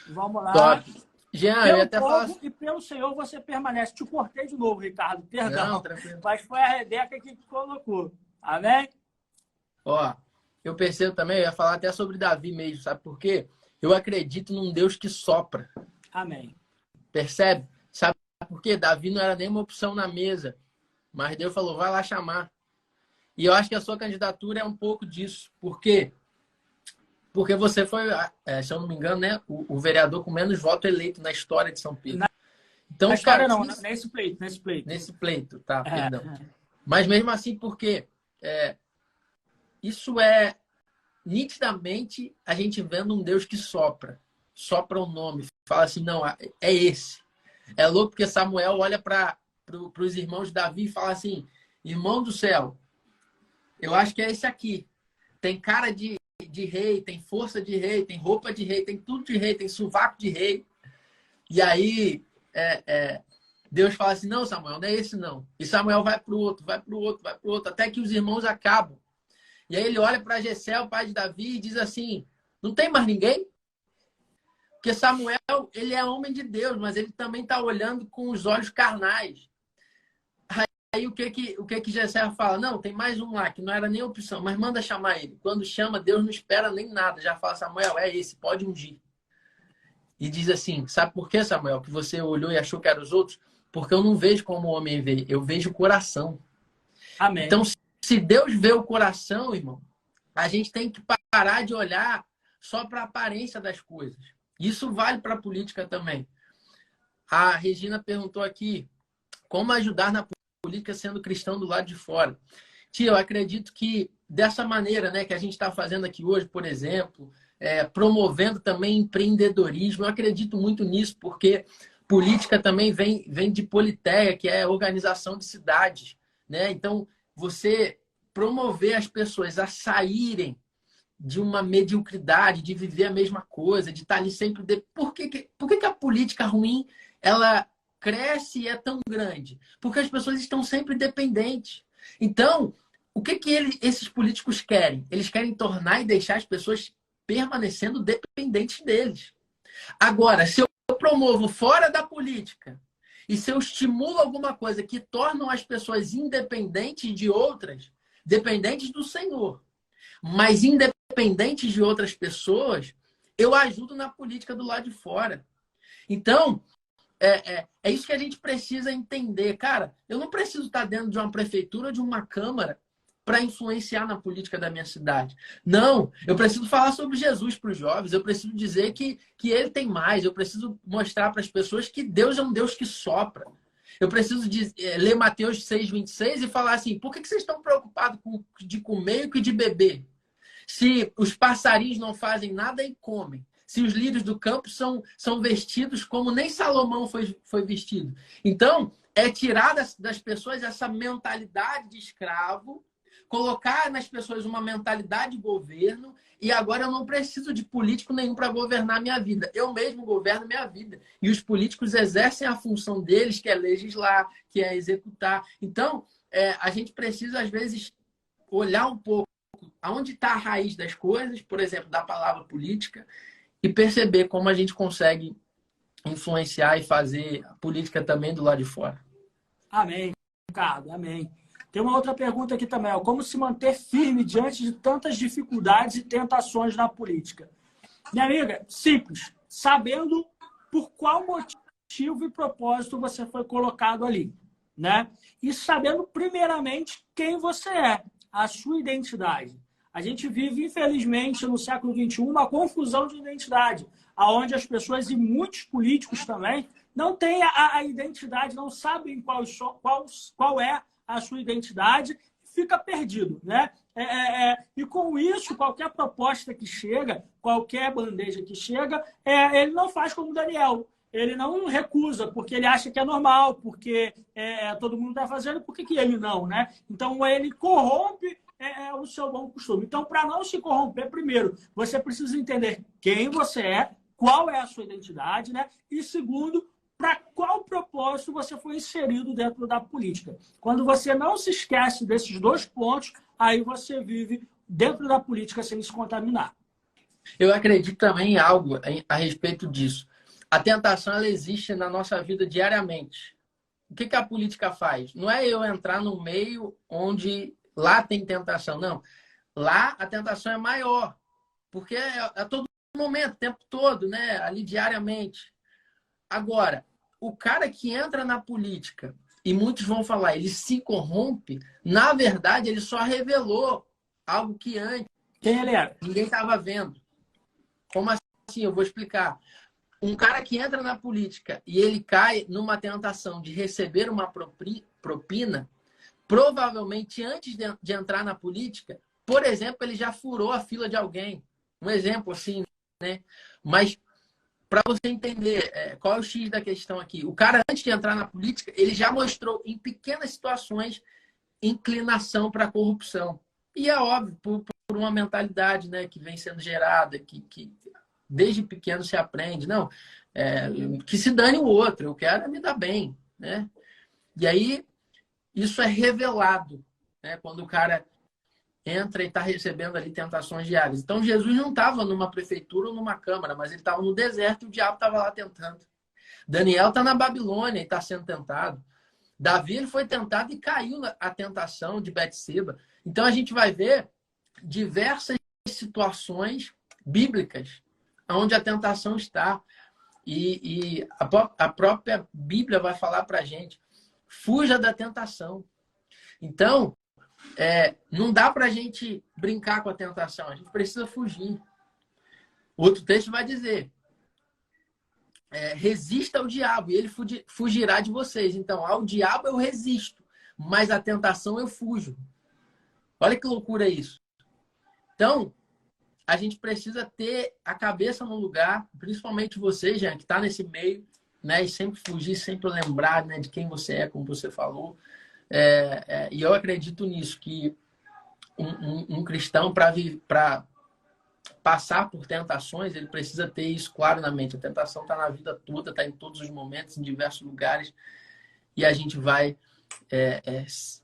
Vamos lá. Top. Jean, eu ia até falar... E pelo Senhor você permanece. Te cortei de novo, Ricardo. Perdão. Não, tranquilo. Mas foi a Rebeca que colocou. Amém? Ó, eu percebo também, eu ia falar até sobre Davi mesmo, sabe por quê? Eu acredito num Deus que sopra. Amém. Percebe? Sabe por quê? Davi não era nenhuma opção na mesa. Mas Deus falou, vai lá chamar. E eu acho que a sua candidatura é um pouco disso. Por quê? Porque você foi, se eu não me engano, né, o vereador com menos voto eleito na história de São Pedro. Então, na história não, nesse pleito. Nesse pleito, tá, perdão. Mas mesmo assim, porque isso é nitidamente a gente vendo um Deus que sopra o nome, fala assim, não, é esse. É louco porque Samuel olha para os irmãos de Davi e fala assim, irmão do céu, eu acho que é esse aqui. Tem cara de rei, tem força de rei, tem roupa de rei, tem tudo de rei, tem sovaco de rei. E aí Deus fala assim, não, Samuel, não é esse não. E Samuel vai para o outro, até que os irmãos acabam. E aí ele olha para Jessé, o pai de Davi, e diz assim, não tem mais ninguém? Porque Samuel, ele é homem de Deus, mas ele também está olhando com os olhos carnais. Aí o que Jessé fala? Não, tem mais um lá, que não era nem opção, mas manda chamar ele. Quando chama, Deus não espera nem nada. Já fala, Samuel, é esse, pode ungir. E diz assim, sabe por que, Samuel, que você olhou e achou que eram os outros? Porque eu não vejo como o homem vê, eu vejo o coração. Amém. Então, se Deus vê o coração, irmão, a gente tem que parar de olhar só para a aparência das coisas. Isso vale para a política também. A Regina perguntou aqui, como ajudar na política sendo cristão do lado de fora? Tia, eu acredito que dessa maneira, né, que a gente está fazendo aqui hoje, por exemplo, promovendo também empreendedorismo, eu acredito muito nisso, porque política também vem de politeia, que é organização de cidades, né? Então, você promover as pessoas a saírem de uma mediocridade, de viver a mesma coisa, de estar ali sempre... Por que a política ruim, ela cresce e é tão grande? Porque as pessoas estão sempre dependentes. Então, o que esses políticos querem? Eles querem tornar e deixar as pessoas permanecendo dependentes deles. Agora, se eu promovo fora da política e se eu estimulo alguma coisa que tornam as pessoas independentes de outras, dependentes do Senhor, mas independentes de outras pessoas, eu ajudo na política do lado de fora. Então, é isso que a gente precisa entender. Cara, eu não preciso estar dentro de uma prefeitura ou de uma câmara para influenciar na política da minha cidade. Não, eu preciso falar sobre Jesus para os jovens, eu preciso dizer que ele tem mais, eu preciso mostrar para as pessoas que Deus é um Deus que sopra. Eu preciso ler Mateus 6:26 e falar assim, por que vocês estão preocupados de comer e de beber? Se os passarinhos não fazem nada e comem, se os lírios do campo são vestidos como nem Salomão foi vestido. Então, é tirar das pessoas essa mentalidade de escravo, colocar nas pessoas uma mentalidade de governo, e agora eu não preciso de político nenhum para governar minha vida. Eu mesmo governo minha vida. E os políticos exercem a função deles, que é legislar, que é executar. Então, a gente precisa, às vezes, olhar um pouco aonde está a raiz das coisas, por exemplo, da palavra política, e perceber como a gente consegue influenciar e fazer a política também do lado de fora. Amém, Ricardo, amém. Tem uma outra pergunta aqui também, ó. Como se manter firme diante de tantas dificuldades e tentações na política? Minha amiga, simples. Sabendo por qual motivo e propósito você foi colocado ali, né? E sabendo, primeiramente, quem você é, a sua identidade. A gente vive, infelizmente, no século XXI, uma confusão de identidade, onde as pessoas, e muitos políticos também, não têm a identidade, não sabem qual é a sua identidade, fica perdido, né? E com isso, qualquer proposta que chega, qualquer bandeja que chega, ele não faz como Daniel. Ele não recusa, porque ele acha que é normal, porque todo mundo está fazendo, por que ele não, né? Então, ele corrompe o seu bom costume. Então, para não se corromper, primeiro, você precisa entender quem você é, qual é a sua identidade, né? E segundo, para qual propósito você foi inserido dentro da política. Quando você não se esquece desses dois pontos, aí você vive dentro da política sem se contaminar. Eu acredito também em algo a respeito disso. A tentação, ela existe na nossa vida diariamente. O que a política faz? Não é eu entrar no meio onde lá tem tentação, não. Lá a tentação é maior, porque é a todo momento, o tempo todo, né? Ali diariamente. Agora, o cara que entra na política, e muitos vão falar, ele se corrompe, na verdade, ele só revelou algo que antes quem ele era? Ninguém estava vendo. Como assim? Eu vou explicar. Um cara que entra na política e ele cai numa tentação de receber uma propina, provavelmente antes de entrar na política, por exemplo, ele já furou a fila de alguém. Um exemplo assim, né? Mas para você entender qual é o X da questão aqui, o cara, antes de entrar na política, ele já mostrou em pequenas situações inclinação para a corrupção. E é óbvio, por uma mentalidade, né, que vem sendo gerada, que desde pequeno se aprende. Não, que se dane o outro, eu quero me dar bem, né? E aí, isso é revelado, né, quando o cara entra e está recebendo ali tentações diárias. Então, Jesus não estava numa prefeitura ou numa câmara, mas ele estava no deserto e o diabo estava lá tentando. Daniel está na Babilônia e está sendo tentado. Davi ele foi tentado e caiu na tentação de Betseba. Então, a gente vai ver diversas situações bíblicas onde a tentação está. E a própria Bíblia vai falar para a gente, fuja da tentação. Então, não dá para a gente brincar com a tentação, a gente precisa fugir. Outro texto vai dizer, resista ao diabo e ele fugirá de vocês. Então, ao diabo eu resisto, mas à tentação eu fujo. Olha que loucura isso. Então, a gente precisa ter a cabeça no lugar, principalmente você, Jean, que está nesse meio, né, e sempre fugir, sempre lembrar, né, de quem você é, como você falou. E eu acredito nisso, que um cristão, para passar por tentações, ele precisa ter isso claro na mente. A tentação está na vida toda, está em todos os momentos, em diversos lugares, e a gente vai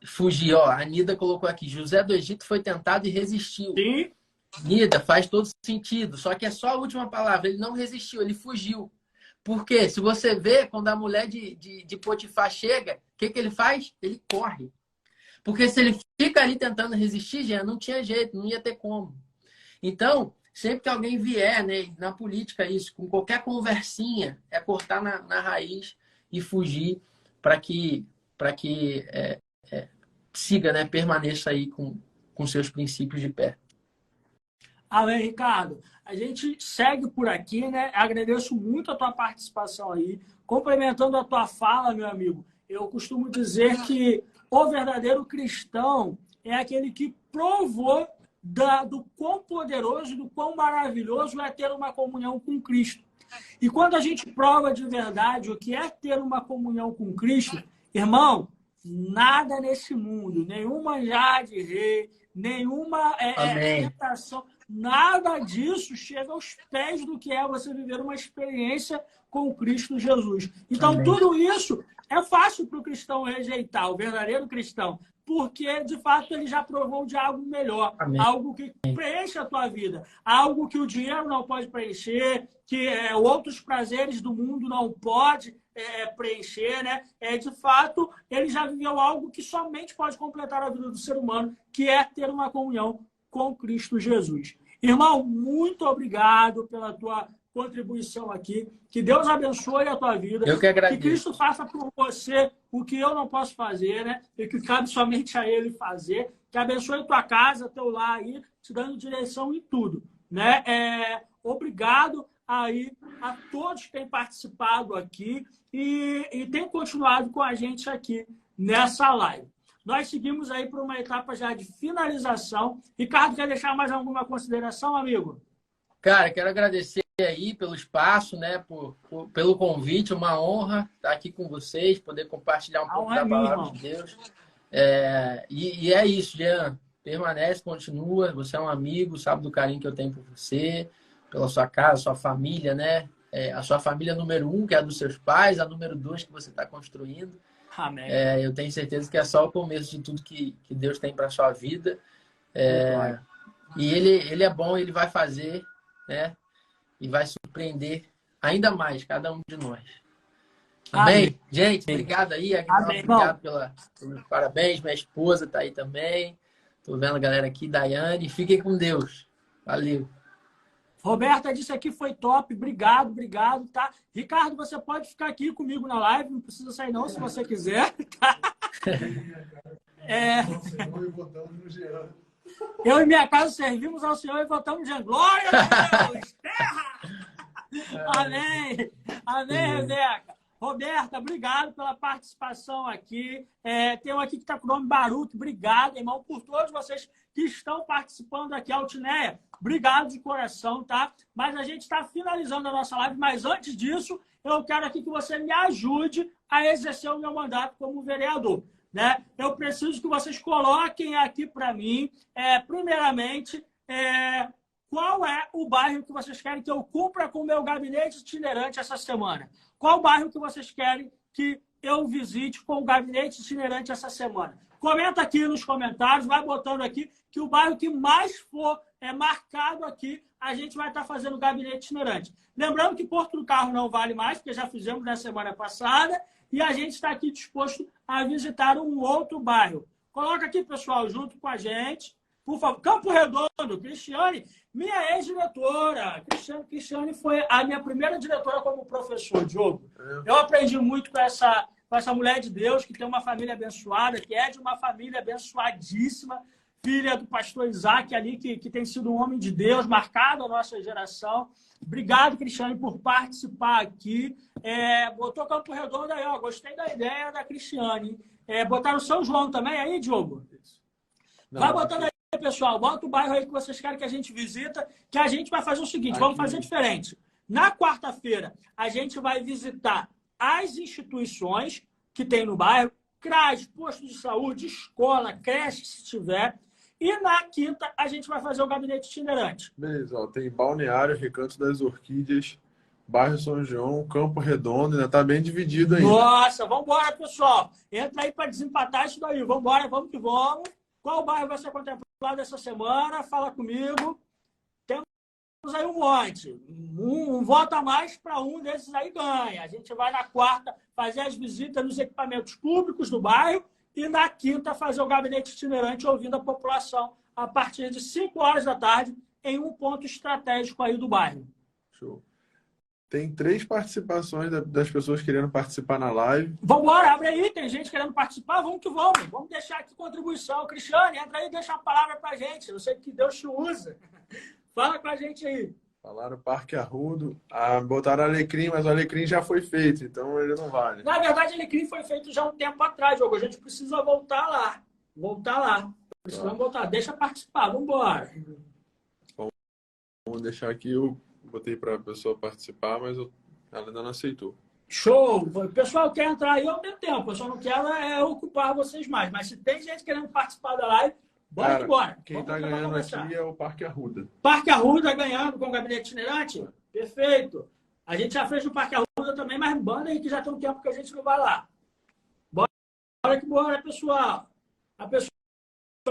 fugir. Ó, a Nida colocou aqui, José do Egito foi tentado e resistiu. Sim. Nida, faz todo sentido, só que é só a última palavra, ele não resistiu, ele fugiu. Por quê? Se você vê, quando a mulher de Potifar chega, o que ele faz? Ele corre. Porque se ele fica ali tentando resistir, já não tinha jeito, não ia ter como. Então, sempre que alguém vier, né, na política isso, com qualquer conversinha, é cortar na raiz e fugir para que siga, né, permaneça aí com seus princípios de pé. Amém, Ricardo. A gente segue por aqui, né? Agradeço muito a tua participação aí. Complementando a tua fala, meu amigo, eu costumo dizer que o verdadeiro cristão é aquele que provou do quão poderoso, do quão maravilhoso é ter uma comunhão com Cristo. E quando a gente prova de verdade o que é ter uma comunhão com Cristo, irmão, nada nesse mundo, nenhuma manjar de rei, nenhuma tentação, Nada disso chega aos pés do que é você viver uma experiência com Cristo Jesus. Então, Amém. tudo isso é fácil para o cristão rejeitar, o verdadeiro cristão, porque, de fato, ele já provou de algo melhor, Amém. algo que preenche a tua vida, algo que o dinheiro não pode preencher, que outros prazeres do mundo não pode preencher, né? De fato, ele já viveu algo que somente pode completar a vida do ser humano, que é ter uma comunhão com Cristo Jesus. Irmão, muito obrigado pela tua contribuição aqui. Que Deus abençoe a tua vida. Eu que agradeço. Que Cristo faça por você o que eu não posso fazer, né? E que cabe somente a Ele fazer. Que abençoe tua casa, teu lar aí, te dando direção em tudo, né? Obrigado aí a todos que têm participado aqui e têm continuado com a gente aqui nessa live. Nós seguimos aí para uma etapa já de finalização. Ricardo, quer deixar mais alguma consideração, amigo? Cara, quero agradecer aí pelo espaço, né? Pelo convite, uma honra estar aqui com vocês, poder compartilhar um pouco da palavra de Deus. E é isso, Jean. Permanece, continua. Você é um amigo, sabe do carinho que eu tenho por você, pela sua casa, sua família, né? A sua família número 1, que é a dos seus pais, a número 2 que você está construindo. Amém. Eu tenho certeza que é só o começo de tudo que Deus tem para a sua vida. E ele é bom, ele vai fazer, né? E vai surpreender ainda mais cada um de nós. Amém? Amém. Gente, obrigado aí. Amém, obrigado pelos parabéns. Minha esposa está aí também. Estou vendo a galera aqui, Daiane. Fiquem com Deus. Valeu. Roberta disse aqui, foi top. Obrigado, tá? Ricardo, você pode ficar aqui comigo na live, não precisa sair não, se você quiser. Tá? Eu e minha casa servimos ao Senhor e votamos de glória a Deus! Terra! Amém! Amém, Rebeca! Roberta, obrigado pela participação aqui. Tem um aqui que está com o nome Baruto. Obrigado, irmão, por todos vocês que estão participando aqui. Altineia, obrigado de coração, tá? Mas a gente está finalizando a nossa live. Mas antes disso, eu quero aqui que você me ajude a exercer o meu mandato como vereador, né? Eu preciso que vocês coloquem aqui para mim, primeiramente, qual é o bairro que vocês querem que eu cumpra com o meu gabinete itinerante essa semana? Qual o bairro que vocês querem que eu visite com o gabinete itinerante essa semana? Comenta aqui nos comentários, vai botando aqui que o bairro que mais for marcado aqui, a gente vai estar fazendo o gabinete itinerante. Lembrando que Porto do Carro não vale mais, porque já fizemos na semana passada, e a gente está aqui disposto a visitar um outro bairro. Coloca aqui, pessoal, junto com a gente. Por favor, Campo Redondo, Cristiane, minha ex-diretora. Cristiane foi a minha primeira diretora como professor, Diogo. Eu aprendi muito com essa mulher de Deus, que tem uma família abençoada, que é de uma família abençoadíssima, filha do pastor Isaac ali, que tem sido um homem de Deus, marcado a nossa geração. Obrigado, Cristiane, por participar aqui. Botou Campo Redondo aí, ó. Gostei da ideia da Cristiane. Botaram São João também aí, Diogo? Não, vai botando aí, pessoal. Bota o bairro aí que vocês querem que a gente visita, que a gente vai fazer o seguinte, vamos fazer diferente. Na quarta-feira, a gente vai visitar as instituições que tem no bairro, CRAS, posto de saúde, escola, creche, se tiver. E na quinta, a gente vai fazer o gabinete itinerante. Beleza, ó, tem Balneário, Recanto das Orquídeas, bairro São João, Campo Redondo, ainda tá bem dividido ainda. Nossa, vamos embora, pessoal. Entra aí para desempatar isso daí. Vamos embora, vamos que vamos. Qual bairro vai ser contemplado essa semana? Fala comigo. Temos aí um monte. Um voto a mais para um desses aí ganha. A gente vai na quarta fazer as visitas nos equipamentos públicos do bairro e na quinta fazer o gabinete itinerante ouvindo a população a partir de 5 horas da tarde em um ponto estratégico aí do bairro. Show. Tem 3 participações das pessoas querendo participar na live. Vamos embora, abre aí. Tem gente querendo participar. Vamos que vamos. Vamos deixar aqui contribuição. Cristiane, entra aí e deixa uma palavra pra gente. Eu sei que Deus te usa. Fala com a gente aí. Falaram Parque Arrudo. Botaram Alecrim, mas o Alecrim já foi feito, então ele não vale. Na verdade, Alecrim foi feito já um tempo atrás, Diogo. A gente precisa voltar lá. Precisamos voltar. Deixa participar. Vamos embora. Vamos deixar aqui. Eu botei para a pessoa participar, mas ela ainda não aceitou. Show! O pessoal quer entrar aí ao mesmo tempo. Eu só não quero ocupar vocês mais. Mas se tem gente querendo participar da live, Bora que bora. Quem está ganhando aqui é o Parque Arruda. Parque Arruda ganhando com o gabinete itinerante? Perfeito. A gente já fez o Parque Arruda também, mas banda aí que já tem um tempo que a gente não vai lá. Bora que bora, pessoal. A pessoa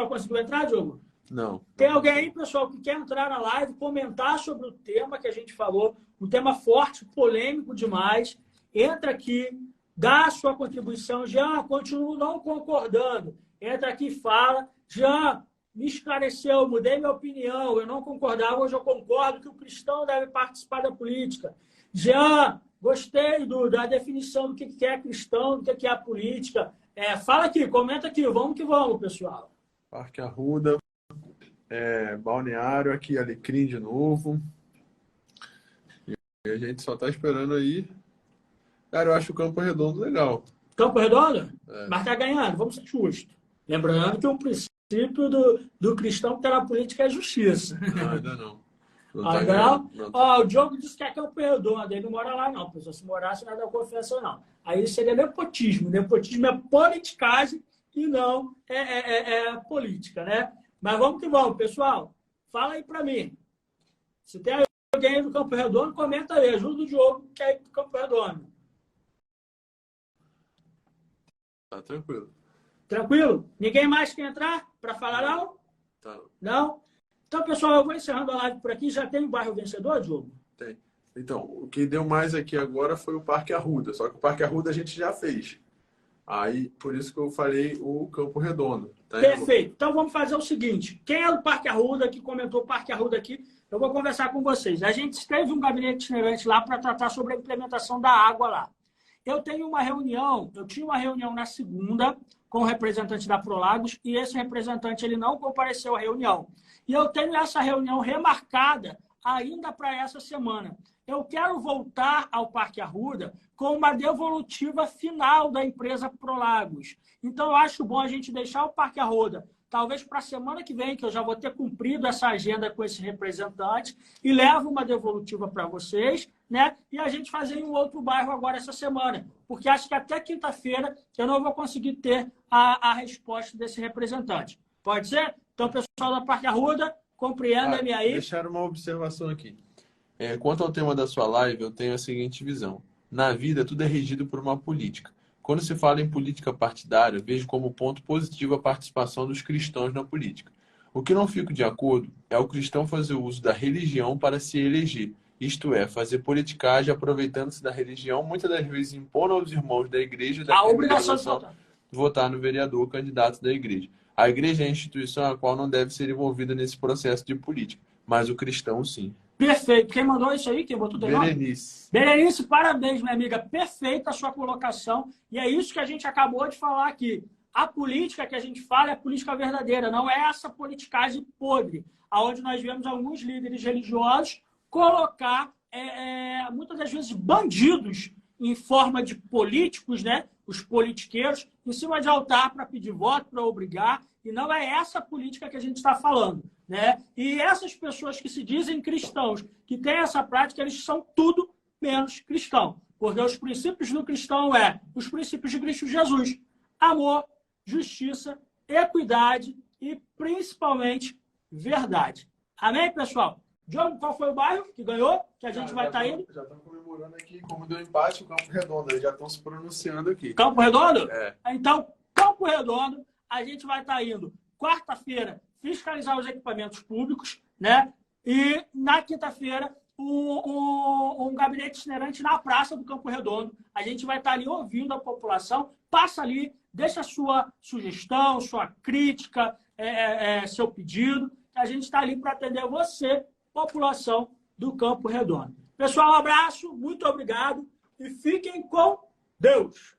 conseguiu entrar, Diogo? Não. Tem alguém aí, pessoal, que quer entrar na live, comentar sobre o tema que a gente falou, um tema forte, polêmico demais. Entra aqui, dá a sua contribuição. Jean, continuo não concordando. Entra aqui e fala. Jean, me esclareceu, mudei minha opinião. Eu não concordava, hoje eu concordo que o cristão deve participar da política. Jean, gostei da definição do que é cristão, do que é a política. Fala aqui, comenta aqui. Vamos que vamos, pessoal. Parque Arruda, Balneário, aqui Alecrim de novo. E a gente só tá esperando aí. Cara, eu acho o Campo Redondo legal. Campo Redondo? Mas tá ganhando, vamos ser justos. Lembrando que o princípio do cristão que está na política é a justiça. Não, ainda não. Ainda não? Ó, o Diogo disse que é Campo Redondo, ele não mora lá não, pessoal. Se morasse, não é da confiança não. Aí seria nepotismo. Nepotismo é politicagem e não política, né? Mas vamos que vamos, pessoal. Fala aí pra mim. Se tem alguém aí do Campo Redondo, comenta aí. Ajuda o Diogo que é aí do Campo Redondo. Tá tranquilo. Tranquilo? Ninguém mais quer entrar para falar não? Tá. Não? Então, pessoal, eu vou encerrando a live por aqui. Já tem o bairro vencedor, Diogo? Tem. Então, o que deu mais aqui agora foi o Parque Arruda. Só que o Parque Arruda a gente já fez. Aí, por isso que eu falei o Campo Redondo. Tá? Perfeito. Então, vamos fazer o seguinte. Quem é do Parque Arruda, que comentou o Parque Arruda aqui, eu vou conversar com vocês. A gente teve um gabinete itinerante lá para tratar sobre a implementação da água lá. Eu tinha uma reunião na segunda com o representante da Prolagos e esse representante ele não compareceu à reunião. E eu tenho essa reunião remarcada ainda para essa semana. Eu quero voltar ao Parque Arruda com uma devolutiva final da empresa Prolagos. Então, eu acho bom a gente deixar o Parque Arruda, talvez para a semana que vem, que eu já vou ter cumprido essa agenda com esse representante, e levo uma devolutiva para vocês, né? E a gente fazer em um outro bairro agora essa semana. Porque acho que até quinta-feira eu não vou conseguir ter a resposta desse representante. Pode ser? Então, pessoal da Parque Arruda, compreenda-me aí. Deixar uma observação aqui. Quanto ao tema da sua live, eu tenho a seguinte visão. Na vida, tudo é regido por uma política. Quando se fala em política partidária, vejo como ponto positivo a participação dos cristãos na política. O que não fico de acordo é o cristão fazer uso da religião para se eleger, isto é, fazer politicagem aproveitando-se da religião, muitas das vezes impondo aos irmãos da igreja a obrigação de votar no vereador candidato da igreja. A igreja é a instituição a qual não deve ser envolvida nesse processo de política, mas o cristão sim. Perfeito. Quem mandou isso aí? Quem botou teu nome? Berenice. Berenice, parabéns, minha amiga. Perfeita a sua colocação. E é isso que a gente acabou de falar aqui. A política que a gente fala é a política verdadeira, não é essa politicagem podre, onde nós vemos alguns líderes religiosos colocar, muitas das vezes, bandidos em forma de políticos, né? Os politiqueiros, em cima de altar para pedir voto, para obrigar. E não é essa política que a gente está falando, né? E essas pessoas que se dizem cristãos, que têm essa prática, eles são tudo menos cristão. Porque os princípios do cristão os princípios de Cristo Jesus. Amor, justiça, equidade e, principalmente, verdade. Amém, pessoal? Diogo, qual foi o bairro que ganhou? Que a gente vai estar indo? Já estão comemorando aqui, como deu empate, o Campo Redondo. Eles já estão se pronunciando aqui. Campo Redondo? É. Então, Campo Redondo, a gente vai estar indo quarta-feira fiscalizar os equipamentos públicos, né? E na quinta-feira, um gabinete itinerante na praça do Campo Redondo. A gente vai estar ali ouvindo a população. Passa ali, deixa a sua sugestão, sua crítica, seu pedido. A gente está ali para atender você, população do Campo Redondo. Pessoal, um abraço, muito obrigado e fiquem com Deus.